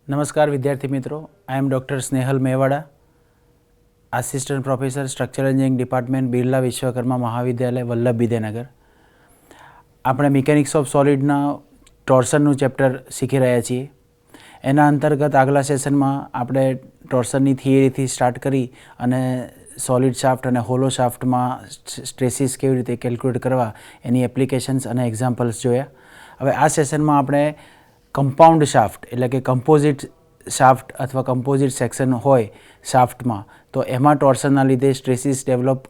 નમસ્કાર વિદ્યાર્થી મિત્રો, I am doctor Snehal Mewada, assistant professor structural engineering department, Birla Vishwakarma Mahavidyalaya, Vallabh Vidyanagar. આપણે મિકેનિક્સ ઓફ સોલિડના ટોર્સનનું ચેપ્ટર શીખી રહ્યા છીએ. એના અંતર્ગત આગલા સેશનમાં આપણે ટોર્સનની થિયરીથી સ્ટાર્ટ કરી અને સોલિડ શાફ્ટ અને હોલો શાફ્ટમાં સ્ટ્રેસીસ કેવી રીતે કેલ્ક્યુલેટ કરવા એની એપ્લિકેશન્સ અને એક્ઝામ્પલ્સ જોયા. હવે આ સેશનમાં આપણે કમ્પાઉન્ડ શાફ્ટ એટલે કે કમ્પોઝિટ શાફ્ટ અથવા કમ્પોઝિટ સેક્શન હોય શાફ્ટમાં, તો એમાં ટોર્સનના લીધે સ્ટ્રેસીસ ડેવલપ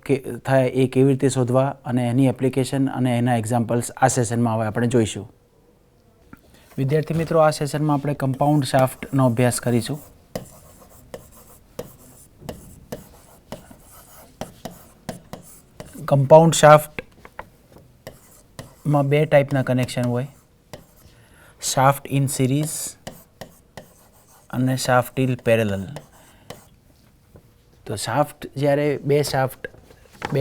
થાય એ કેવી રીતે શોધવા અને એની એપ્લિકેશન અને એના એક્ઝામ્પલ્સ આ સેશનમાં હવે આપણે જોઈશું. વિદ્યાર્થી મિત્રો, આ સેશનમાં આપણે કમ્પાઉન્ડ શાફ્ટનો અભ્યાસ કરીશું. કમ્પાઉન્ડ શાફ્ટમાં બે ટાઈપના કનેક્શન હોય, શાફ્ટ ઇન સિરીઝ અને શાફ્ટ ઇન પેરેલલ. તો શાફ્ટ જ્યારે બે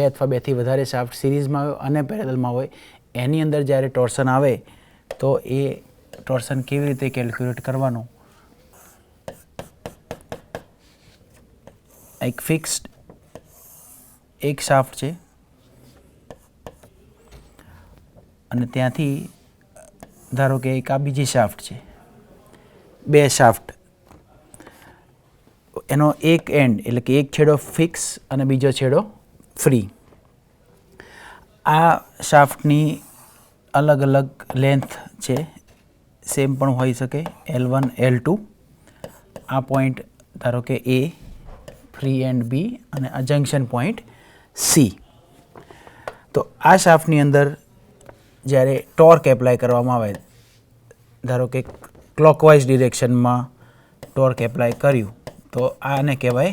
અથવા બેથી વધારે શાફ્ટ સિરીઝમાં હોય અને પેરેલલમાં હોય, એની અંદર જ્યારે ટોર્સન આવે તો એ ટોર્સન કેવી રીતે કેલ્ક્યુલેટ કરવાનું. એક ફિક્સ્ડ એક શાફ્ટ છે અને ત્યાંથી ધારો કે એક આ બીજી શાફ્ટ છે, બે શાફ્ટ, એનો એક એન્ડ એટલે કે એક છેડો ફિક્સ અને બીજો છેડો ફ્રી. આ શાફ્ટની અલગ અલગ લેન્થ છે, સેમ પણ હોઈ શકે, L1 L2. આ પોઈન્ટ ધારો કે A, ફ્રી એન્ડ B અને આ જંક્શન પોઈન્ટ C. તો આ શાફ્ટની અંદર જ્યારે ટોર્ક એપ્લાય કરવામાં આવે, ધારો કે ક્લોકવાઇઝ ડિરેક્શનમાં ટોર્ક એપ્લાય કર્યું તો આને કહેવાય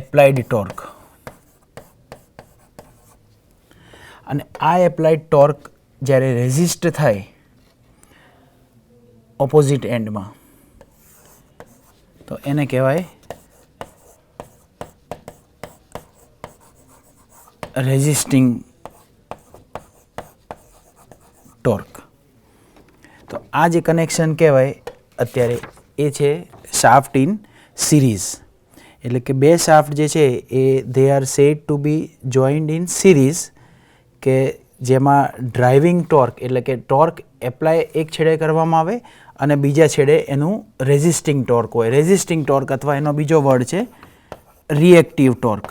એપ્લાઇડ ટોર્ક. અને આ એપ્લાઇડ ટોર્ક જ્યારે રેઝિસ્ટ થાય ઓપોઝિટ એન્ડમાં તો એને કહેવાય રેઝિસ્ટિંગ ટોર્ક. તો આ જે કનેક્શન કહેવાય અત્યારે એ છે શાફ્ટ ઇન સિરીઝ. એટલે કે બે શાફ્ટ જે છે એ they are said to be joined in series, કે જેમાં ડ્રાઇવિંગ ટોર્ક એટલે કે ટોર્ક એપ્લાય એક છેડે કરવામાં આવે અને બીજા છેડે એનું રેઝિસ્ટિંગ ટોર્ક હોય. રેઝિસ્ટિંગ ટોર્ક અથવા એનો બીજો વર્ડ છે રિએક્ટિવ ટોર્ક.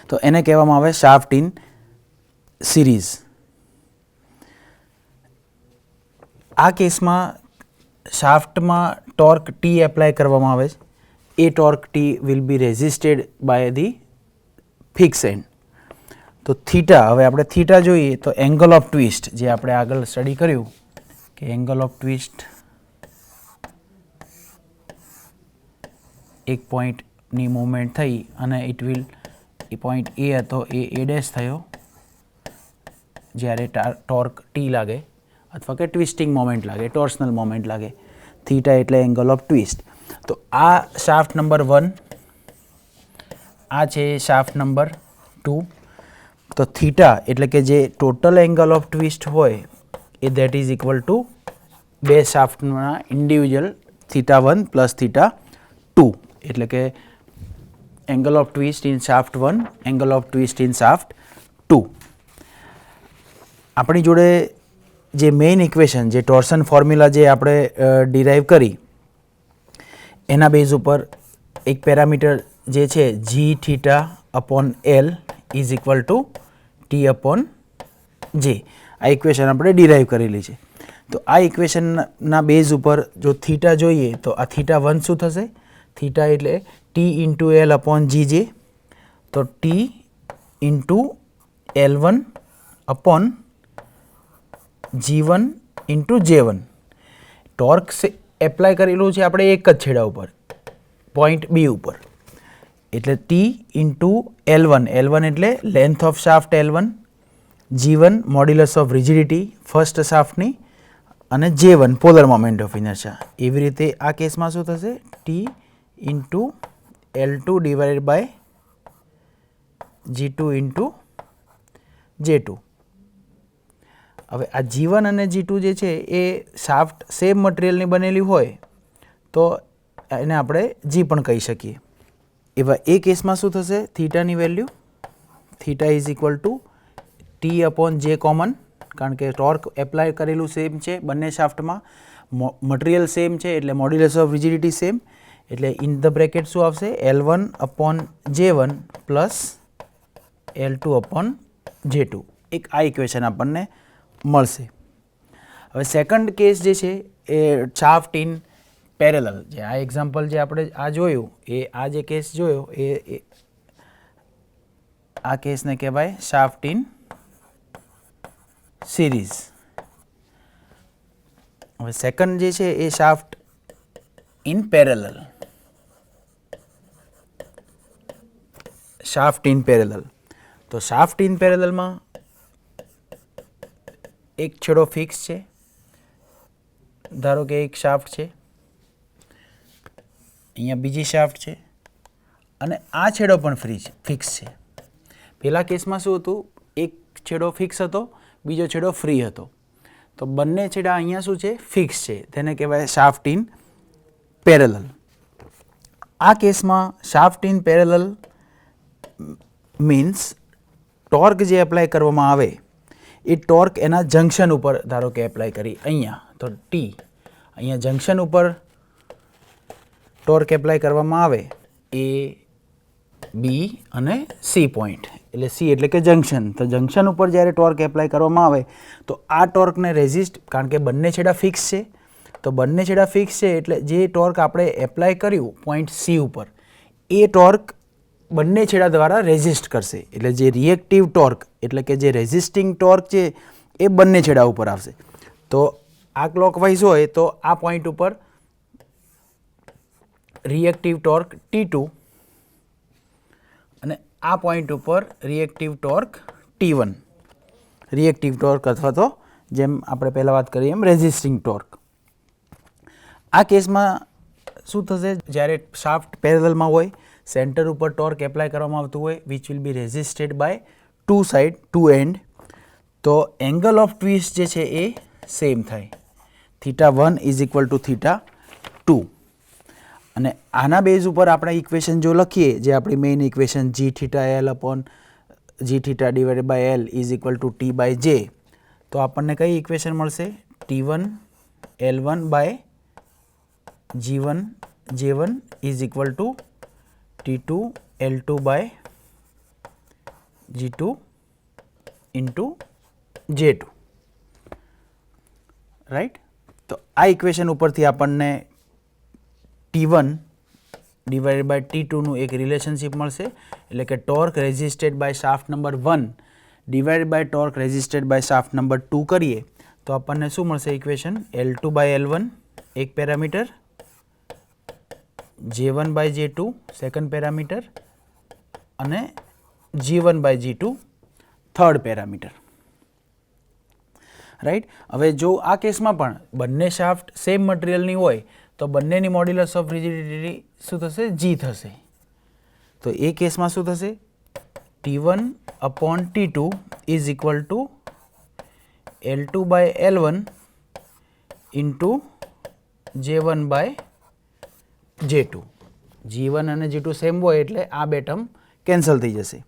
તો એને કહેવામાં આવે શાફ્ટ ઇન સિરીઝ. આ કેસમાં શાફ્ટમાં ટોર્ક ટી એપ્લાય કરવામાં આવે છે. એ torque T will be resisted by the fix end. તો થીટા, હવે આપણે થીટા જોઈએ તો એંગલ ઓફ ટ્વિસ્ટ, જે આપણે આગળ સ્ટડી કર્યું કે એંગલ ઓફ ટ્વિસ્ટ એક પોઈન્ટની મૂવમેન્ટ થઈ અને એ પોઈન્ટ એ હતો એ ડેશ થયો જ્યારે ટોર્ક ટી લાગે અથવા કે ટ્વિસ્ટિંગ મોમેન્ટ લાગે, ટોર્સનલ મોમેન્ટ લાગે. થીટા એટલે એંગલ ઓફ ટ્વિસ્ટ. તો આ શાફ્ટ નંબર 1, આ છે શાફ્ટ નંબર 2. તો થીટા એટલે કે જે ટોટલ એંગલ ઓફ ટ્વિસ્ટ હોય એ દેટ ઇઝ ઇક્વલ ટુ બે શાફ્ટના ઇન્ડિવિજ્યુઅલ થીટા 1 પ્લસ થીટા 2. એટલે કે angle of twist in shaft 1, angle of twist in shaft 2. આપણી જોડે જે મેઇન ઇક્વેશન, જે ટોર્સન ફોર્મ્યુલા જે આપણે ડિરાઈવ કરી, એના બેઝ ઉપર એક પેરામીટર જે છે G theta upon L is equal to T upon J, આ ઇક્વેશન આપણે ડિરાઈવ કરેલી છે. તો આ ઇક્વેશનના બેઝ ઉપર જો થીટા જોઈએ તો આ થીટા 1 શું થશે? થીટા એટલે T into L upon G J. તો T into L1 upon G1 into J1. Torque apply કરેલું છે આપણે એક જ છેડા ઉપર, પોઈન્ટ બી ઉપર, એટલે ટી ઇન્ટુ L1. L1 એટલે length of shaft L1, G1 modulus of rigidity first શાફ્ટની, અને J1 polar moment of inertia. એવી રીતે આ કેસમાં શું થશે? T into L2 divided by G2 into J2. હવે આ G1 અને G2 જે છે એ શાફ્ટ સેમ મટીરિયલની બનેલી હોય તો એને આપણે G પણ કહી શકીએ. એવા એ કેસમાં શું થશે? થીટાની value theta is equal to T upon J common, કારણ કે ટોર્ક એપ્લાય કરેલું સેમ છે બંને શાફ્ટમાં, મટીરિયલ સેમ છે એટલે મોડ્યુલસ ઓફ રિજિડિટી સેમ, એટલે ઇન ધ બ્રેકેટ શું આવશે? L1 upon J1 plus L2 upon J2. એક આ ઇક્વેશન આપણને મળશે. હવે સેકન્ડ કેસ જે છે એ શાફ્ટ ઇન પેરેલલ, જે આ એક્ઝામ્પલ જે આપણે આ જોયું એ આ જે કેસ જોયો એ આ કેસને કહેવાય શાફ્ટ ઇન સિરીઝ. હવે સેકન્ડ જે છે એ shaft in parallel. Shaft in parallel, તો શાફ્ટ ઇન પેરેલલમાં એક છેડો ફિક્સ છે, ધારો કે એક શાફ્ટ છે, અહીંયા બીજી શાફ્ટ છે અને આ છેડો પણ ફિક્સ છે. પહેલા કેસમાં શું હતું? એક છેડો ફિક્સ હતો, બીજો છેડો ફ્રી હતો, તો બંને છેડા અહીંયા શું છે? ફિક્સ છે, તેને કહેવાય શાફ્ટ ઇન પેરેલલ. આ કેસમાં shaft in parallel means torque જે એપ્લાય કરવામાં આવે એ ટોર્ક એના જંક્શન ઉપર ધારો કે એપ્લાય કરી અહીંયા, તો ટી અહીંયા જંક્શન ઉપર ટોર્ક એપ્લાય કરવામાં આવે એ બી અને સી પોઈન્ટ, એટલે સી એટલે કે જંક્શન, તો જંક્શન ઉપર જ્યારે ટોર્ક એપ્લાય કરવામાં આવે તો આ ટોર્કને રેઝિસ્ટ, કારણ કે બંને છેડા ફિક્સ છે, તો બંને છેડા ફિક્સ છે એટલે જે ટોર્ક આપણે એપ્લાય કર્યું પોઈન્ટ સી ઉપર એ ટોર્ક બંને છેડા દ્વારા રેઝિસ્ટ કરશે, એટલે જે રિએક્ટિવ ટોર્ક એટલે કે જે રેઝિસ્ટિંગ ટોર્ક છે એ બંને છેડા ઉપર આવશે. તો આ ક્લોકવાઇઝ હોય તો આ પોઈન્ટ ઉપર રિએક્ટિવ ટોર્ક T2 અને આ પોઈન્ટ ઉપર reactive torque T1, reactive torque અથવા તો જેમ આપણે પહેલાં વાત કરી એમ રેઝિસ્ટિંગ ટોર્ક. આ કેસમાં શું થશે? જ્યારે શાફ્ટ પેરેલલમાં હોય, સેન્ટર ઉપર ટોર્ક એપ્લાય કરવામાં આવતું હોય which will be resisted by two side, two end, તો એંગલ ઓફ ટ્વિસ્ટ જે છે એ સેમ થાય, θ1 ઇઝ ઇક્વલ ટુ θ2. અને આના બેઝ ઉપર આપણે ઇક્વેશન જો લખીએ, જે આપણી main equation gθl upon gθ divided by L is equal to T by J, તો આપણને કઈ ઇક્વેશન મળશે? T1 L1 by G1 J1 is equal to T2 L2 by G2 into J2, right. તો આ ઇક્વેશન ઉપરથી આપણને T1 divided by T2નું એક relationship મળશે, એટલે કે torque resisted by shaft number 1 divided by torque resisted by shaft number 2 કરીએ તો આપણને શું મળશે ઇક્વેશન? L2 બાય L1 એક parameter, J1 by J2 second parameter અને G1 by G2 third parameter, right. હવે જો આ કેસમાં પણ બંને શાફ્ટ સેમ મટીરિયલની હોય તો બંનેની મોડ્યુલસ ઓફ રિજિડિટી શું થશે? G થશે. તો એ કેસમાં શું થશે? T1 upon T2 is equal to L2 by L1 into J1 by J2. G1 અને G2 સેમ હોય એટલે આ બે ટર્મ કેન્સલ થઈ જશે.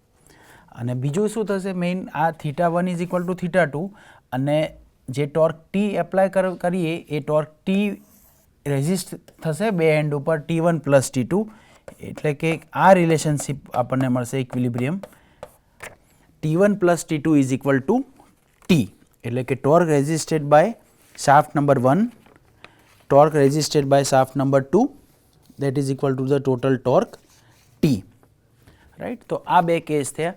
અને બીજું શું થશે? મેઇન આ θ1 ઇઝ ઇક્વલ ટુ θ2 અને જે ટોર્ક T એપ્લાય કરીએ એ ટોર્ક T રેઝિસ્ટ થશે બે એન્ડ ઉપર T1 પ્લસ T2, એટલે કે આ રિલેશનશિપ આપણને મળશે equilibrium T1 plus T2 is equal to T, એટલે કે torque resisted by shaft number 1 torque resisted by shaft number 2 that is equal to the total torque T, right. તો આ બે કેસ થયા.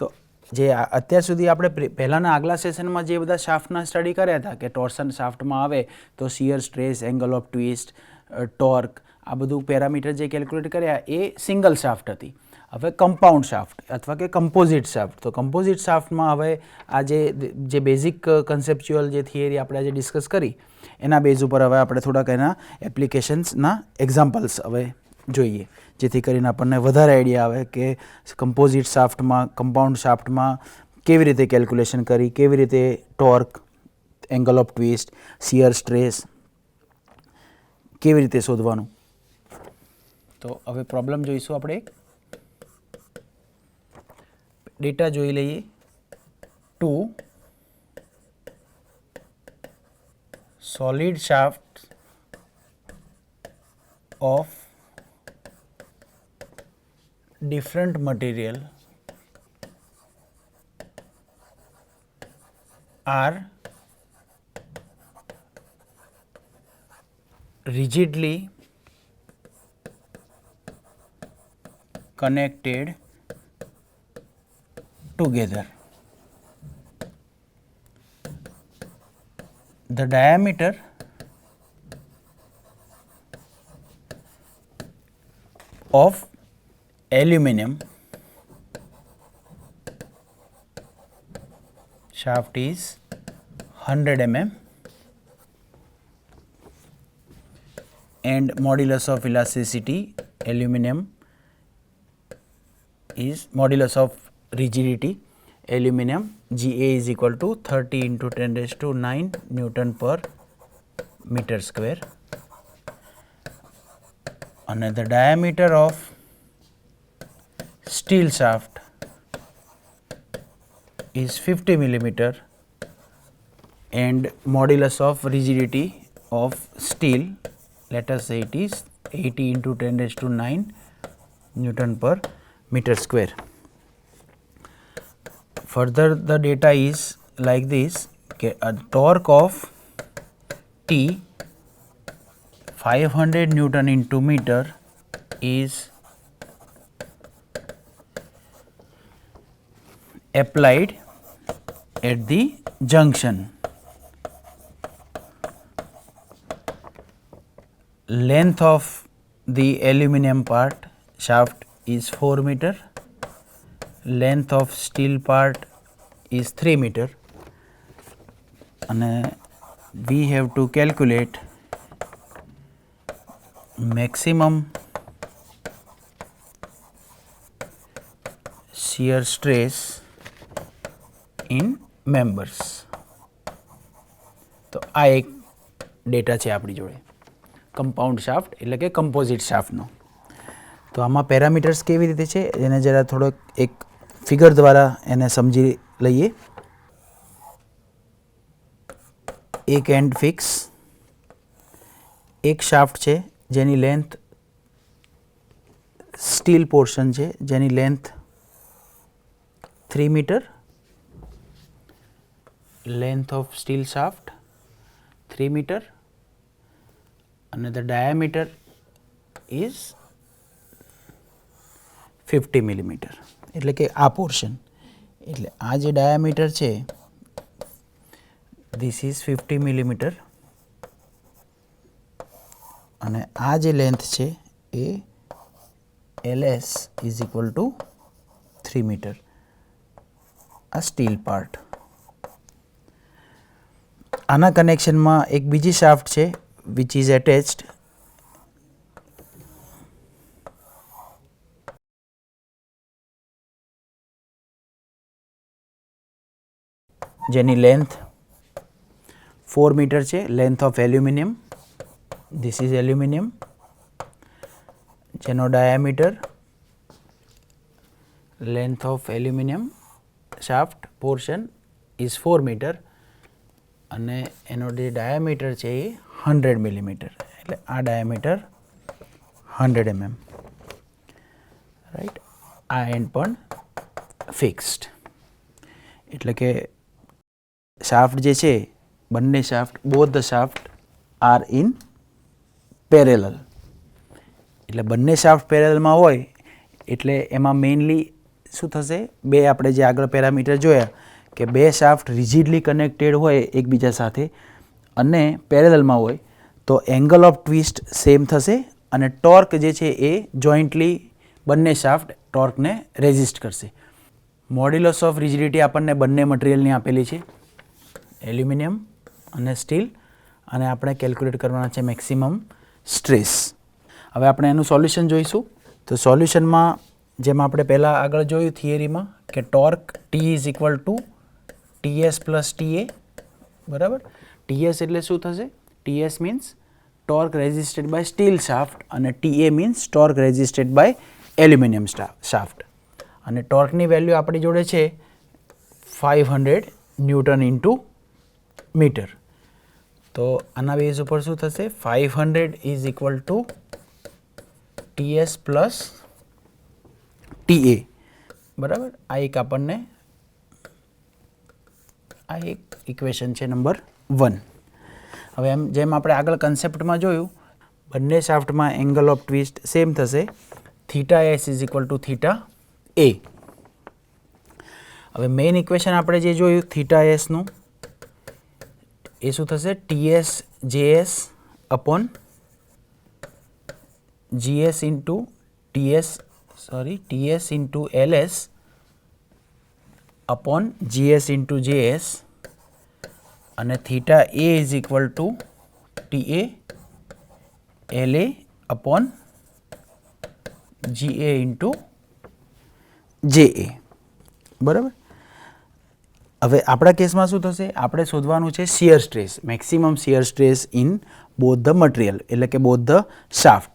તો જે અત્યાર સુધી આપણે પહેલાંના આગલા સેશનમાં જે બધા શાફ્ટના સ્ટડી કર્યા હતા કે ટોર્સન શાફ્ટમાં આવે તો shear stress, angle of twist, torque, આ બધું પેરામીટર જે કેલ્ક્યુલેટ કર્યા એ સિંગલ શાફ્ટ હતી. હવે કમ્પાઉન્ડ શાફ્ટ અથવા કે કમ્પોઝિટ શાફ્ટ, તો કમ્પોઝિટ શાફ્ટમાં હવે આ જે બેઝિક કન્સેપ્ચ્યુઅલ જે થિયરી આપણે આજે ડિસ્કસ કરી એના બેઝ ઉપર હવે આપણે થોડાક એના એપ્લિકેશન્સના એક્ઝામ્પલ્સ હવે જોઈએ, જેથી કરીને આપણને વધારે આઈડિયા આવે કે કમ્પોઝિટ શાફ્ટમાં, કમ્પાઉન્ડ શાફ્ટમાં કેવી રીતે કેલ્ક્યુલેશન કરી, કેવી રીતે torque angle of twist, shear stress કેવી રીતે શોધવાનું. તો હવે પ્રોબ્લેમ જોઈશું આપણે. ડેટા જોઈ લઈએ. 2 solid shafts of different material are rigidly connected together. The diameter of aluminum shaft is 100 mm and modulus of elasticity aluminum is modulus of rigidity aluminum GA is equal to 30 into 10 raised to 9 Newton per meter square, and the diameter of steel shaft is 50 millimeter and modulus of rigidity of steel, let us say it is 80 into 10 raised to 9 Newton per meter square. Further the data is like this, a torque of T 500 Newton into meter is applied at the junction. Length of the aluminum part shaft is 4 meter. Length of steel part is 3 meter, and we have to calculate maximum shear stress in members. તો આ એક data છે આપણી જોડે compound shaft એટલે કે composite શાફ્ટનો. તો આમાં પેરામીટર્સ કેવી રીતે છે એને જરા થોડોક એક ફિગર દ્વારા એને સમજી લઈએ. એક એન્ડ ફિક્સ, એક શાફ્ટ છે જેની લેન્થ સ્ટીલ પોર્શન છે જેની length 3 metre. Length of steel shaft 3 metre અને ધ ડાયામીટર ઇઝ 50 મિલીમીટર. એટલે કે આ પોર્શન, એટલે આ જે ડાયામીટર છે ધીસ ઇઝ 50 મિલીમીટર અને આ જે લેન્થ છે એ LS is equal to 3 metre. આ સ્ટીલ પાર્ટ. આના કનેક્શનમાં એક બીજી શાફ્ટ છે વિચ ઇઝ એટેચ્ડ જેની લેન્થ 4 મીટર છે. Length of aluminium, this is aluminium, જેનો diameter length of aluminium shaft portion is 4 metre અને એનો જે ડાયામીટર છે એ 100 મિલીમીટર. એટલે આ ડાયામીટર 100 mm, રાઈટ. આ એન્ડ પણ ફિક્સ્ડ. એટલે કે શાફ્ટ જે છે બંને shaft both the shaft are in parallel. એટલે બંને શાફ્ટ પેરેલલમાં હોય એટલે એમાં મેઇનલી શું થશે, બે આપણે જે આગળ પેરામીટર જોયા કે બે શાફ્ટ રિજિડલી કનેક્ટેડ હોય એકબીજા સાથે અને પેરેલલમાં હોય તો એંગલ ઓફ ટ્વિસ્ટ સેમ થશે અને ટોર્ક જે છે એ જોઈન્ટલી બંને શાફ્ટ ટોર્કને રેઝિસ્ટ કરશે. મોડ્યુલસ ઓફ રિજિડિટી આપણને બંને મટીરિયલની આપેલી છે, એલ્યુમિનિયમ અને સ્ટીલ, અને આપણે કેલ્ક્યુલેટ કરવાના છે મેક્સિમમ સ્ટ્રેસ. હવે આપણે એનું સોલ્યુશન જોઈશું. તો સોલ્યુશનમાં જેમ આપણે પહેલાં આગળ જોયું થિયરીમાં કે torque T is equal to TS plus TA બરાબર. ટીએસ એટલે શું થશે? TS means torque resisted by steel shaft અને TA means torque resisted by aluminium shaft. અને ટોર્કની વેલ્યુ આપણી જોડે છે 500 ન્યૂટન ઇન્ટુ મીટર. તો આના બેઝ ઉપર શું થશે? 500 is equal to TS plus TA. બરાબર. આ એક આપણને આ એક ઇક્વેશન છે નંબર 1. હવે જેમ આપણે આગળ કન્સેપ્ટમાં જોયું, બંને શાફ્ટમાં એંગલ ઓફ ટ્વિસ્ટ સેમ થશે, theta S is equal to theta A. હવે મેઇન ઇક્વેશન આપણે જે જોયું થીટા એસનું, એ શું થશે? TS JS upon GS into TS into LS upon GS into JS અને theta A is equal to TA LA upon GA into JA. બરાબર. હવે આપણા કેસમાં શું થશે? આપણે શોધવાનું છે shear stress, maximum shear stress in both the material, એટલે કે both the shaft.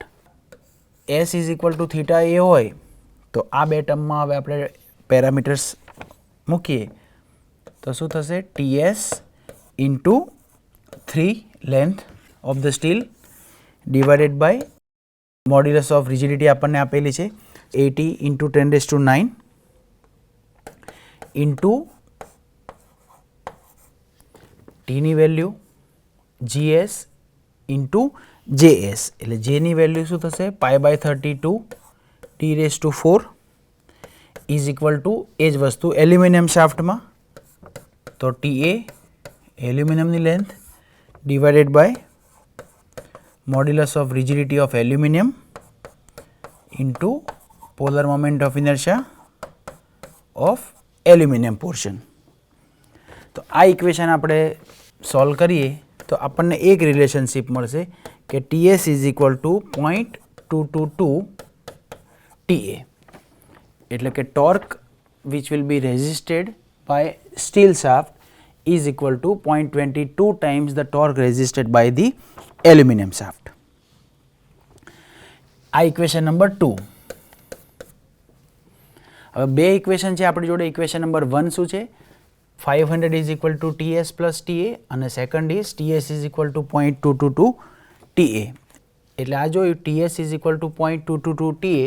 S is equal to theta A હોય તો આ બે ટર્મમાં હવે આપણે પેરામીટર્સ મૂકીએ તો શું થશે? TS into 3 length of the steel divided by modulus of rigidity આપણને આપેલી છે 80 ઇન્ટુ 10⁹ ઇન્ટુ ટીની વેલ્યુ જીએસ ઇન્ટુ જેએસ, એટલે જેની વેલ્યુ શું થશે? π/32 t⁴ ઇઝ ઇક્વલ ટુ એ જ વસ્તુ એલ્યુમિનિયમ શાફ્ટમાં તો ટીએ એલ્યુમિનિયમની length divided by modulus of rigidity of aluminium into polar moment of inertia of aluminium portion. તો આ ઇક્વેશન આપણે સોલ્વ કરીએ તો આપણને એક રિલેશનશિપ મળશે કે TS is equal to 0.222 TA, એટલે કે torque which will be resisted by steel shaft is equal to 0.22 times the torque resisted by the aluminum shaft. આ ઇક્વેશન નંબર 2. હવે બે ઇક્વેશન છે આપણી જોડે. ઇક્વેશન નંબર 1 શું છે? 500 is equal to ts plus ta અને second is ts is equal to 0.222 ta. એટલે આ જોયું ts is equal to 0.222 ta,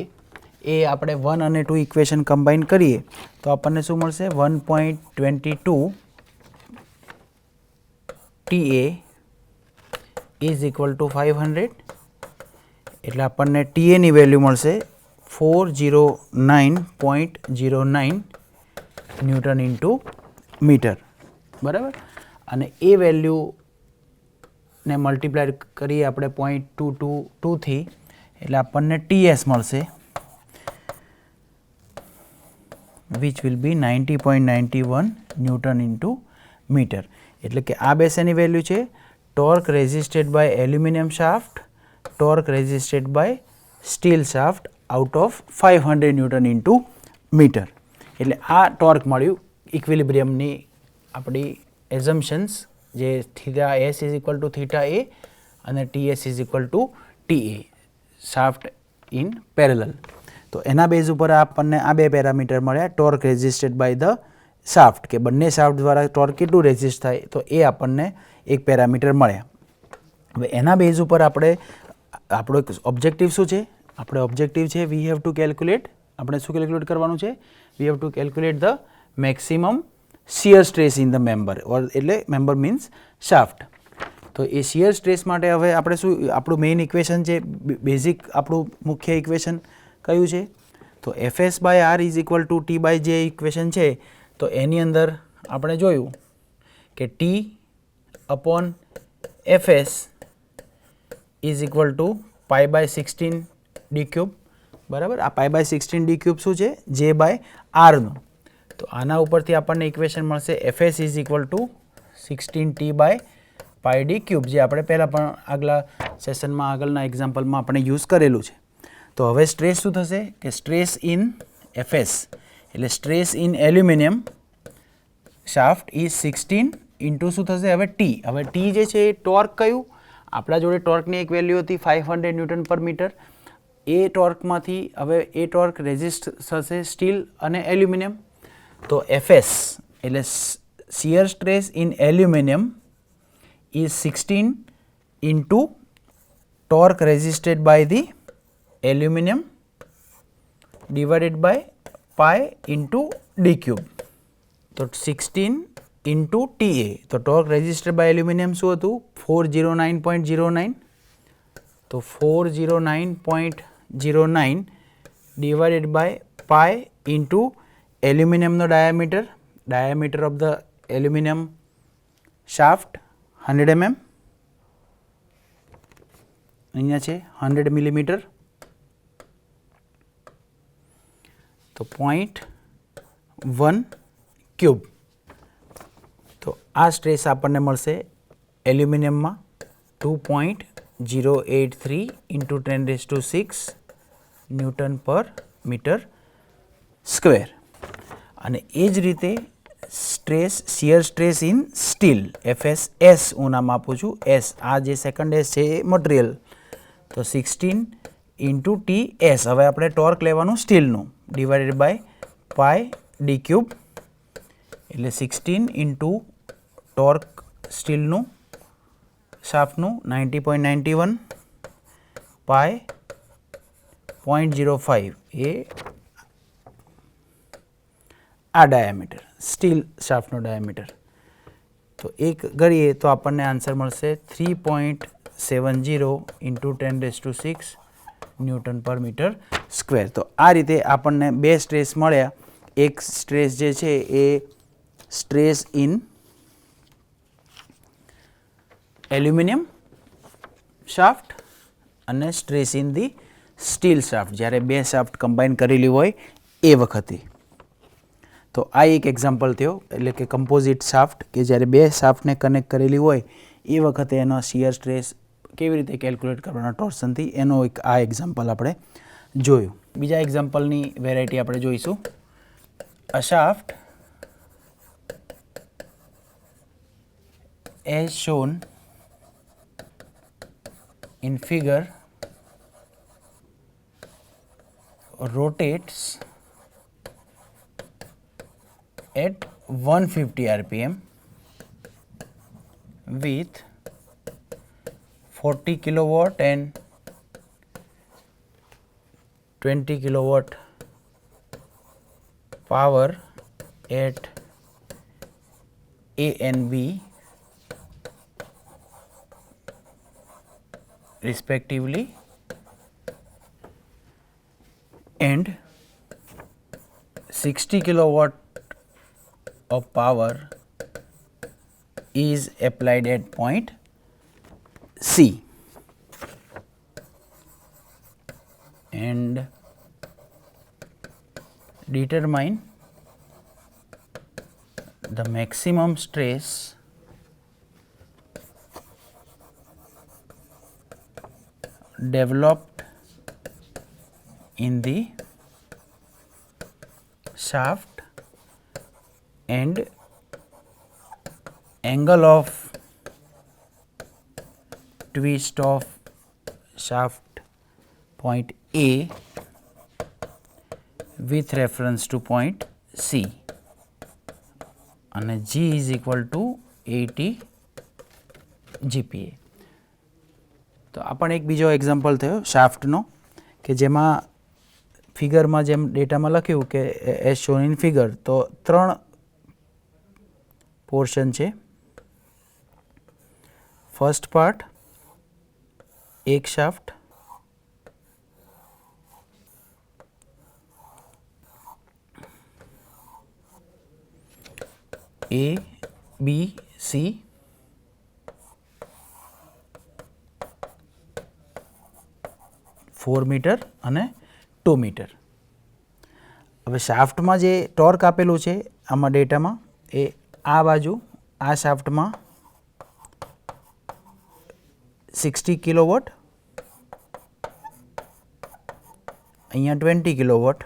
એ આપણે 1 અને 2 ઇક્વેશન કમ્બાઈન કરીએ તો આપણને શું મળશે? 1.22 TA is equal to 500, એટલે આપણને TA ની વેલ્યુ મળશે 409.09 ન્યૂટન ઇન્ટુ મીટર. બરાબર. અને એ વેલ્યુને મલ્ટીપ્લાય કરીએ આપણે 0.222 થી, એટલે આપણને TS મળશે which will be 90.91 newton into metre. એટલે કે આ બે શેની વેલ્યુ છે? Torque resisted by aluminium shaft, torque resisted by steel shaft out of 500 newton into metre. એટલે આ ટોર્ક મળ્યું ઇક્વિલિબ્રિયમની આપણી એઝમ્પશન્સ, જે theta S is equal to theta A અને TS is equal to TA shaft in parallel. તો એના base ઉપર આપણને આ બે પેરામીટર મળ્યા, torque resisted by the shaft, કે બંને શાફ્ટ દ્વારા ટોર્ક કેટલું રેઝિસ્ટ થાય, તો એ આપણને એક પેરામીટર મળ્યા. હવે એના બેઝ ઉપર આપણે આપણો એક ઓબ્જેક્ટિવ શું છે? આપણે ઓબ્જેક્ટિવ છે વી હેવ ટુ કેલ્ક્યુલેટ, આપણે શું કેલ્ક્યુલેટ કરવાનું છે? We have to calculate the maximum shear stress in the member, એટલે મેમ્બર મીન્સ શાફ્ટ. તો એ શિયર સ્ટ્રેસ માટે હવે આપણે શું, આપણું મેઇન ઇક્વેશન છે, બેઝિક આપણું મુખ્ય ઇક્વેશન કયું છે? તો Fs/r is equal to T/J equation છે. તો એની અંદર આપણે જોયું કે T upon Fs is equal to π/16 d³. બરાબર. આ π/16 d³ શું છે? J/r નું. તો આના ઉપરથી આપણને ઇક્વેશન મળશે Fs is equal to 16T/πd³, જે આપણે પહેલાં પણ આગલા સેશનમાં આગળના એક્ઝામ્પલમાં આપણે યુઝ કરેલું છે. તો હવે સ્ટ્રેસ શું થશે? કે સ્ટ્રેસ ઇન Fs એટલે stress in aluminium shaft is 16 into શું થશે હવે ટી. હવે ટી જે છે એ ટોર્ક કયું, આપણા જોડે ટોર્કની એક વેલ્યુ હતી 500 ન્યૂટન પર મીટર. એ ટોર્કમાંથી હવે એ ટોર્ક રેઝિસ્ટ થશે સ્ટીલ અને એલ્યુમિનિયમ. તો એફએસ એટલે shear stress in aluminium is 16 into torque resisted by the aluminium divided by pi into d cube. તો 16 into TA. તો ટોર્ક રેઝિસ્ટેડ બાય એલ્યુમિનિયમ શું હતું 409.09. તો 409.09 divided by pi into એલ્યુમિનિયમનો diameter of the aluminium shaft 100 mm. અહીંયા છે 100 millimetre. તો 0.1 cube. તો આ સ્ટ્રેસ આપણને મળશે એલ્યુમિનિયમમાં 2.083 into 10⁶ newton per metre square. અને એ જ રીતે stress shear stress in steel FSS હું નામ આપું છું એસ. આ જે સેકન્ડ એસ છે એ મટીરિયલ. તો 16 ઇન્ટુ TS. હવે આપણે ટોર્ક લેવાનું સ્ટીલનું divided by pi D cube. એટલે 16 ઇન્ટુ ટોર્ક સ્ટીલનું શાફ્ટનું 90.91 પાય 0.05 એ આ ડાયામીટર સ્ટીલ શાફ્ટનો ડાયામીટર. તો એક ગણીએ તો આપણને આન્સર મળશે 3.70 into 10⁶ newton per metre square. તો આ રીતે આપણને બે સ્ટ્રેસ મળ્યા. એક સ્ટ્રેસ જે છે એ સ્ટ્રેસ ઇન એલ્યુમિનિયમ શાફ્ટ અને stress in the steel shaft જ્યારે બે શાફ્ટ કમ્બાઈન કરેલી હોય એ વખતે. તો આ એક એક્ઝામ્પલ થયો, એટલે કે કમ્પોઝિટ શાફ્ટ કે જ્યારે બે શાફ્ટને કનેક્ટ કરેલી હોય એ વખતે એનો શિયર સ્ટ્રેસ કેવી રીતે કેલ્ક્યુલેટ કરવાના ટોર્સનથી એનો એક આ એક્ઝામ્પલ આપણે જોયું. બીજા એક્ઝામ્પલની વેરાયટી આપણે જોઈશું. અ shaft as shown in figure rotates at 150 rpm with 40 kilowatt and 20 kilowatt power at A and B respectively, and 60 kilowatt of power is applied at point C, and determine the maximum stress developed in the shaft and angle of twist of shaft point A with reference to point C, and G is equal to 80 GPa. તો આ પણ એક બીજો example થયો શાફ્ટનો કે જેમાં ફિગરમાં જેમ ડેટામાં લખ્યું કે એઝ શોન ઇન ફિગર, તો ત્રણ પોર્શન છે. ફર્સ્ટ પાર્ટ એક shaft, A, B, C, 4 metre અને 2 મીટર. હવે શાફ્ટમાં જે ટોર્ક આપેલું છે આમાં ડેટામાં એ આ બાજુ આ શાફ્ટમાં 60 કિલોવોટ, અહીંયા 20 કિલોવોટ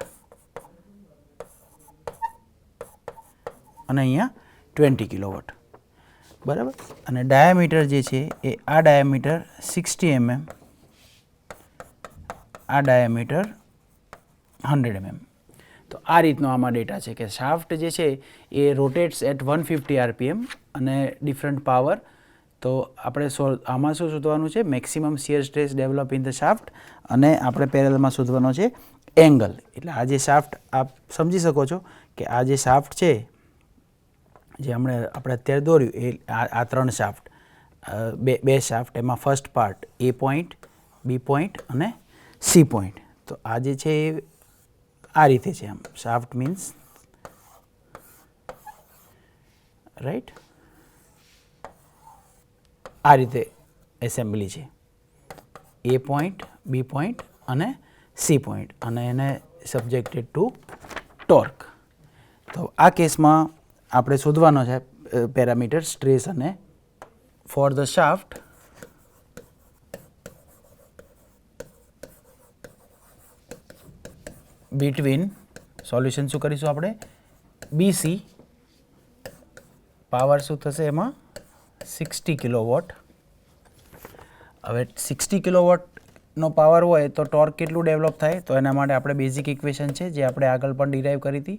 અને અહીંયા 20 કિલોવોટ. બરાબર, અને ડાયામીટર જે છે એ આ ડાયામીટર 60 mm, આ ડાયામીટર 100 mm. તો આ રીતનો આમાં ડેટા છે કે શાફ્ટ જે છે એ રોટેટ્સ એટ 150 RPM અને ડિફરન્ટ પાવર. તો આપણે આમાં શું શોધવાનું છે? Maximum shear stress develop in the shaft, અને આપણે પેરેલલમાં શોધવાનો છે એંગલ. એટલે આ જે શાફ્ટ આપ સમજી શકો છો કે આ જે શાફ્ટ છે જે આપણે અત્યારે દોર્યું એ આ 3 શાફ્ટ, બે શાફ્ટ, એમાં first part A point, B point અને C પોઈન્ટ. તો આ જે છે એ આ રીતે છે. આમ શાફ્ટ મીન્સ રાઈટ આ રીતે એસેમ્બલી છે, A પોઈન્ટ, B પોઈન્ટ અને C પોઈન્ટ, અને એને સબ્જેક્ટેડ ટુ ટોર્ક. તો આ કેસમાં આપણે શોધવાનો છે પેરામીટર સ્ટ્રેસ અને for the shaft between, solution શું કરીશું આપણે? BC પાવર શું થશે એમાં? 60 કિલોવોટ. હવે 60 કિલોવોટનો પાવર હોય તો ટોર્ક કેટલું ડેવલપ થાય? તો એના માટે આપણે બેઝિક ઇક્વેશન છે જે આપણે આગળ પણ ડિરાઈવ કરી હતી,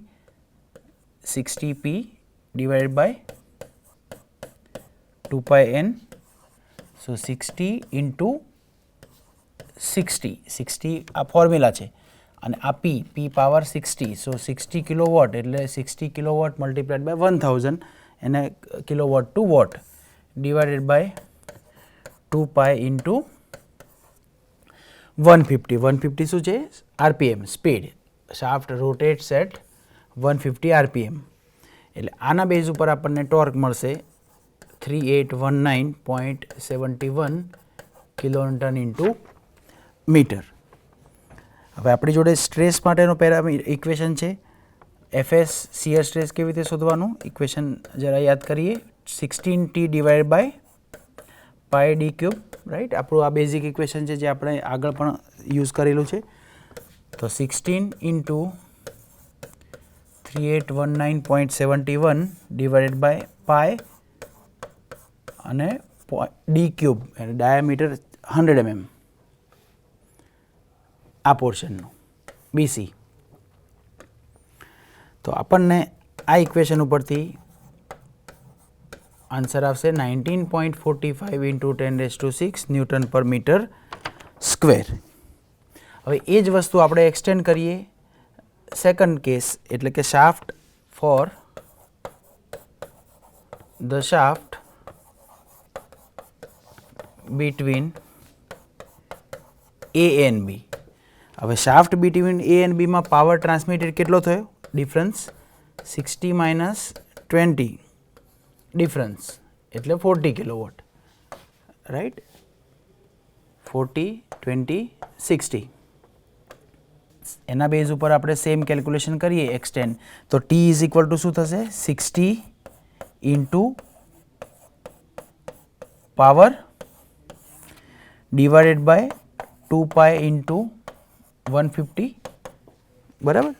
60P divided by 2πn. So 60 into 60 આ ફોર્મ્યુલા છે, અને આ P પાવર 60, સો 60 કિલોવોટ એટલે 60 કિલોવોટ મલ્ટીપ્લાઇડ બાય 1000 એને kilowatt to watt divided by 2π into 150. 150 શું છે? RPM, speed. Shaft rotates at 150 RPM. એટલે આના બેઝ ઉપર આપણને ટોર્ક મળશે 3819.71 કિલોન્યુટન ઇન્ટુ મીટર. હવે આપણી જોડે સ્ટ્રેસ માટેનો ઇક્વેશન છે. FS શિયર સ્ટ્રેસ કેવી રીતે શોધવાનું? ઇક્વેશન જરા યાદ કરીએ. 16T divide by pi D cube, right. આપણું આ બેઝિક ઇક્વેશન છે જે આપણે આગળ પણ યુઝ કરેલું છે. તો 16 ઇન્ટુ 3819.71 ડિવાઇડેડ બાય પાઈ અને ડી ક્યુબ, એટલે ડાયામીટર 100 mm આ પોર્શનનું BC. તો આપણને આ ઇક્વેશન ઉપરથી આન્સર આવશે 19.45 into 10⁶ newton per metre square. હવે એ જ વસ્તુ આપણે એક્સટેન્ડ કરીએ સેકન્ડ કેસ, એટલે કે shaft for the shaft between A and B. હવે shaft between A and B માં પાવર ટ્રાન્સમિટેડ કેટલો થયો? ડિફરન્સ 60 માઇનસ 20 ડિફરન્સ એટલે 40 કિલોવોટ, રાઈટ. 40, 20, 60. એના બેઝ ઉપર આપણે સેમ કેલ્ક્યુલેશન કરીએ એક્સટેન્ડ, તો T ઇઝ ઇક્વલ ટુ શું થશે? 60 into power divided by 2π into 150, બરાબર.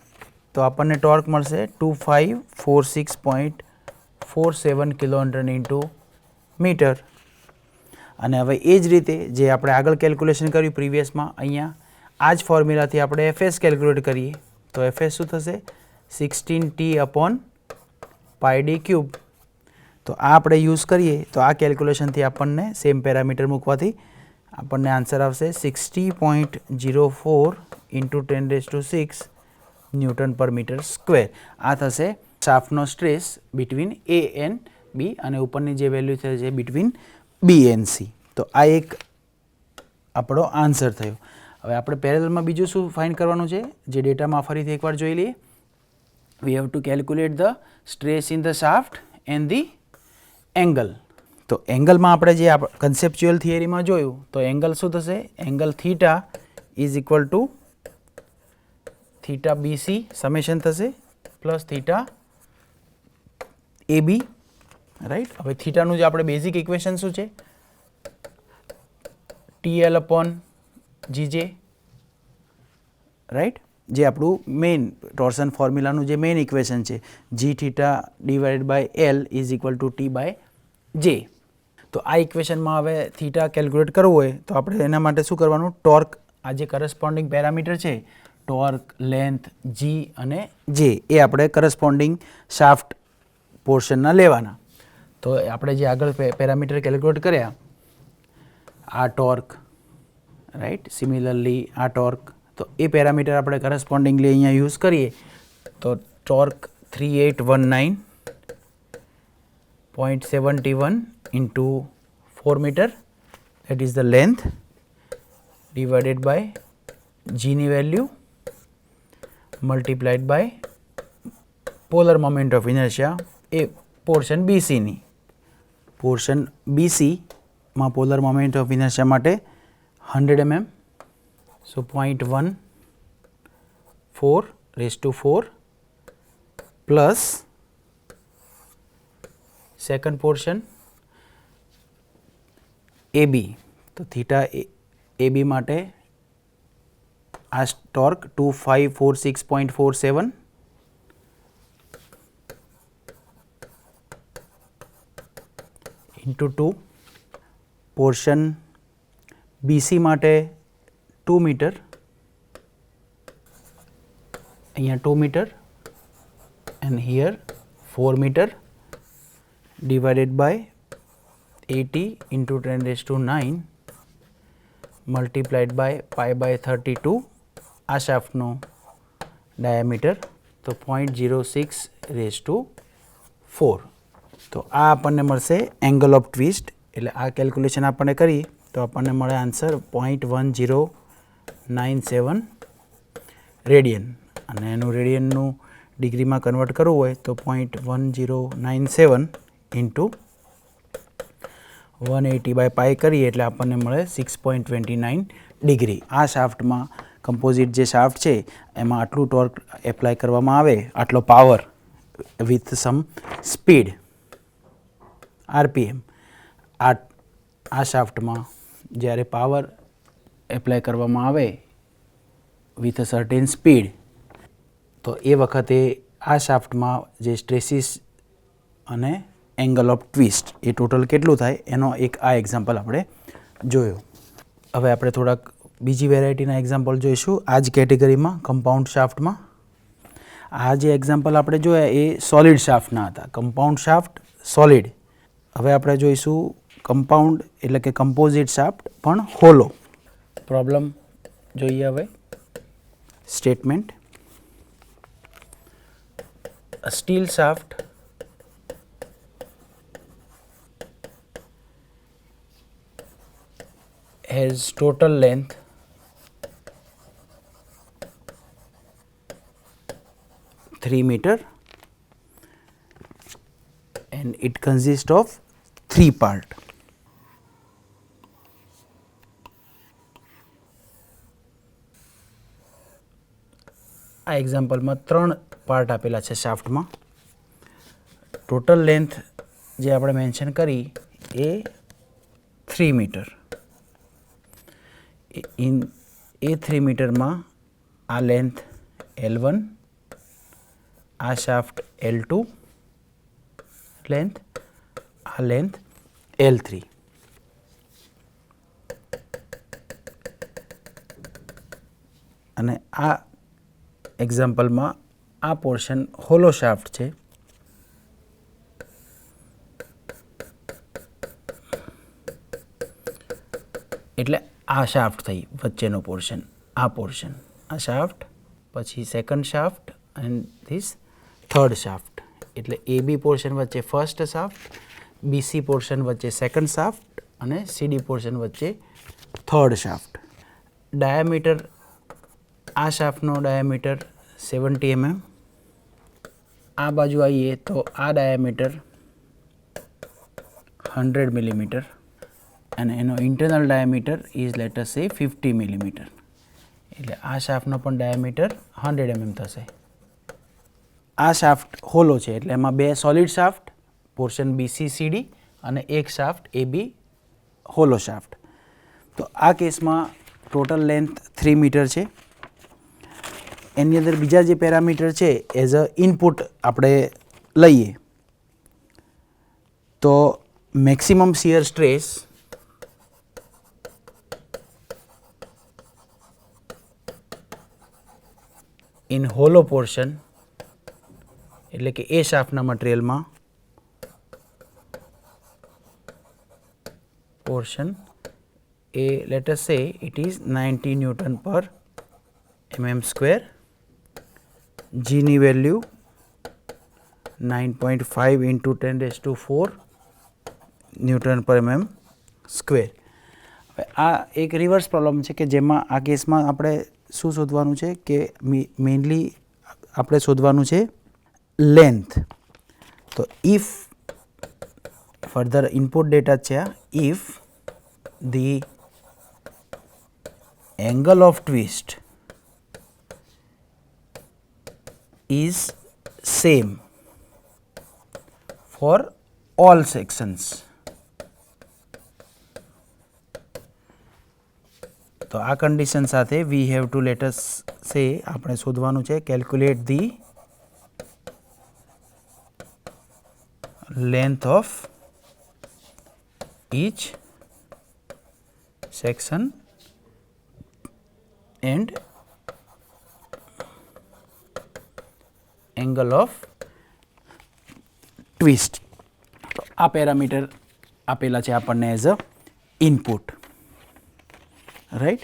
તો આપણને ટોર્ક મળશે 2546.47 કિલોન્યુટન ઇન્ટુ મીટર. અને હવે એ જ રીતે જે આપણે આગળ કેલ્ક્યુલેશન કર્યું પ્રીવિયસમાં, અહીંયા આ જ ફોર્મ્યુલાથી આપણે FS કેલ્ક્યુલેટ કરીએ. તો FS શું થશે? 16T અપોન પાઈ ડી ક્યુબ. તો આ આપણે યુઝ કરીએ તો આ કેલ્ક્યુલેશનથી આપણને સેમ પેરામીટર મૂકવાથી આપણને આન્સર આવશે 60.04 into 10⁶ newton per metre square. આ થશે શાફ્ટનો stress between A and B, અને ઉપરની જે વેલ્યુ છે જે બિટવીન B and C. તો આ એક આપણો આન્સર થયો. હવે આપણે પેરેલલમાં બીજું શું ફાઇન્ડ કરવાનું છે જે ડેટામાં ફરીથી એકવાર જોઈ લઈએ. We have to calculate the stress in the shaft and the angle. તો એંગલમાં આપણે જે કન્સેપ્ચ્યુઅલ થિયરીમાં જોયું, તો એંગલ શું થશે? Angle theta is equal to theta BC summation થશે પ્લસ થીટા AB, રાઈટ. હવે થીટાનું જે આપણે બેઝિક ઇક્વેશન શું છે? TL upon GJ, right. જે આપણું મેઇન ટોર્સન ફોર્મ્યુલાનું જે મેઇન ઇક્વેશન છે, G theta divided by L is equal to T by J. તો આ ઇક્વેશનમાં હવે થીટા કેલ્ક્યુલેટ કરવું હોય તો આપણે એના માટે શું કરવાનું, ટોર્ક, આ જે કરસ્પોન્ડિંગ પેરામીટર છે ટોર્ક, લેન્થ, જી અને જે, એ આપણે કરસ્પોન્ડિંગ શાફ્ટ પોર્શનના લેવાના. તો આપણે જે આગળ પેરામીટર કેલ્ક્યુલેટ કર્યા, આ ટોર્ક, રાઈટ, સિમિલરલી આ ટોર્ક, તો એ પેરામીટર આપણે કરસ્પોન્ડિંગલી અહીંયા યુઝ કરીએ તો torque 3819.71 into 4 meter, that is the length, divided by g ની value multiplied by polar moment of inertia, A portion BC ની. પોર્શન BC માં પોલર મોમેન્ટ ઓફ ઇનર્શિયા માટે 100 mm, so 0.14 plus second portion AB, તો theta AB માટે આ torque 2546.47 into 2, portion BC માટે 2 metre, અહીંયા 2 metre and here 4 meter, divided by 80 into 10 raised to 9 multiplied by pi by 32, આ શાફ્ટનો diameter, તો 0.06 raised to 4. તો આ આપણને મળશે એંગલ ઓફ ટ્વિસ્ટ. એટલે આ કેલ્ક્યુલેશન આપણને કરીએ તો આપણને મળે આન્સર 0.1097 રેડિયન, અને એનું રેડિયનનું ડિગ્રીમાં કન્વર્ટ કરવું હોય તો 0.1097 ઇન્ટુ 180 બાય પાઈ કરીએ એટલે આપણને મળે 6.29 ડિગ્રી. આ શાફ્ટમાં, કમ્પોઝિટ જે શાફ્ટ છે એમાં આટલું ટોર્ક એપ્લાય કરવામાં આવે, આટલો power with some speed RPM, આ શાફ્ટમાં જ્યારે પાવર એપ્લાય કરવામાં આવે વિથ અ સર્ટેન સ્પીડ, તો એ વખતે આ શાફ્ટમાં જે સ્ટ્રેસીસ અને angle of twist A total કેટલું થાય એનો એક આ એક્ઝામ્પલ આપણે જોયો. હવે આપણે થોડાક બીજી વેરાયટીના એક્ઝામ્પલ જોઈશું આ જ કેટેગરીમાં, કમ્પાઉન્ડ શાફ્ટમાં. આ જે એક્ઝામ્પલ આપણે જોયા એ સોલિડ શાફ્ટના હતા, કમ્પાઉન્ડ શાફ્ટ, સોલિડ. હવે આપણે જોઈશું કમ્પાઉન્ડ એટલે કે કમ્પોઝિટ શાફ્ટ પણ હોલો. પ્રોબ્લેમ જોઈએ હવે. Statement: a steel shaft has total length (3 meter) and it consists of 3 parts. આ એક્ઝામ્પલમાં 3 પાર્ટ આપેલા છે શાફ્ટમાં. ટોટલ લેન્થ જે આપણે મેન્શન કરી એ 3 મીટર. એ 3 મીટરમાં આ લેન્થ L1, આ શાફ્ટ L2 લેન્થ, આ લેન્થ L3. અને આ એક્ઝામ્પલમાં આ પોર્શન હોલો શાફ્ટ છે. એટલે આ શાફ્ટ થઈ વચ્ચેનો પોર્શન, આ પોર્શન, આ શાફ્ટ, પછી second shaft and this third shaft. એટલે AB પોર્શન વચ્ચે ફર્સ્ટ શાફ્ટ, BC પોર્શન વચ્ચે સેકન્ડ શાફ્ટ અને CD પોર્શન વચ્ચે થર્ડ શાફ્ટ. ડાયામીટર, આ શાફ્ટનો ડાયામીટર 70 mm. આ બાજુ આવીએ તો આ ડાયામીટર 100 millimeter અને એનો internal diameter is let us સે 50 millimeter. એટલે આ શાફ્ટનો પણ ડાયામીટર 100 mm થશે. આ શાફ્ટ હોલો છે એટલે એમાં 2 solid shaft, portion BC CD અને એક શાફ્ટ AB હોલો શાફ્ટ. તો આ કેસમાં ટોટલ લેન્થ 3 મીટર છે. એની અંદર બીજા જે પેરામીટર છે એઝ અ ઇનપુટ આપણે લઈએ તો maximum shear stress in hollow portion, એટલે કે એ શાફ્ટના મટીરિયલમાં portion A let us say it is 90 Newton per mm square, G ની value 9.5 into 10 raised to 4 newton per mm square. હવે આ એક રિવર્સ પ્રોબ્લેમ છે કે જેમાં આ કેસમાં આપણે શું શોધવાનું છે કે મેઇનલી આપણે શોધવાનું છે લેન્થ. તો ઇફ ફર્ધર ઇનપુટ ડેટા છે આ, if the angle of twist is same for all sections. તો આ કન્ડિશન સાથે we have to let us સે આપણે શોધવાનું છે calculate the length of each section and angle of twist. તો આ પેરામીટર આપેલા છે આપણને એઝ અ ઇનપુટ, રાઈટ.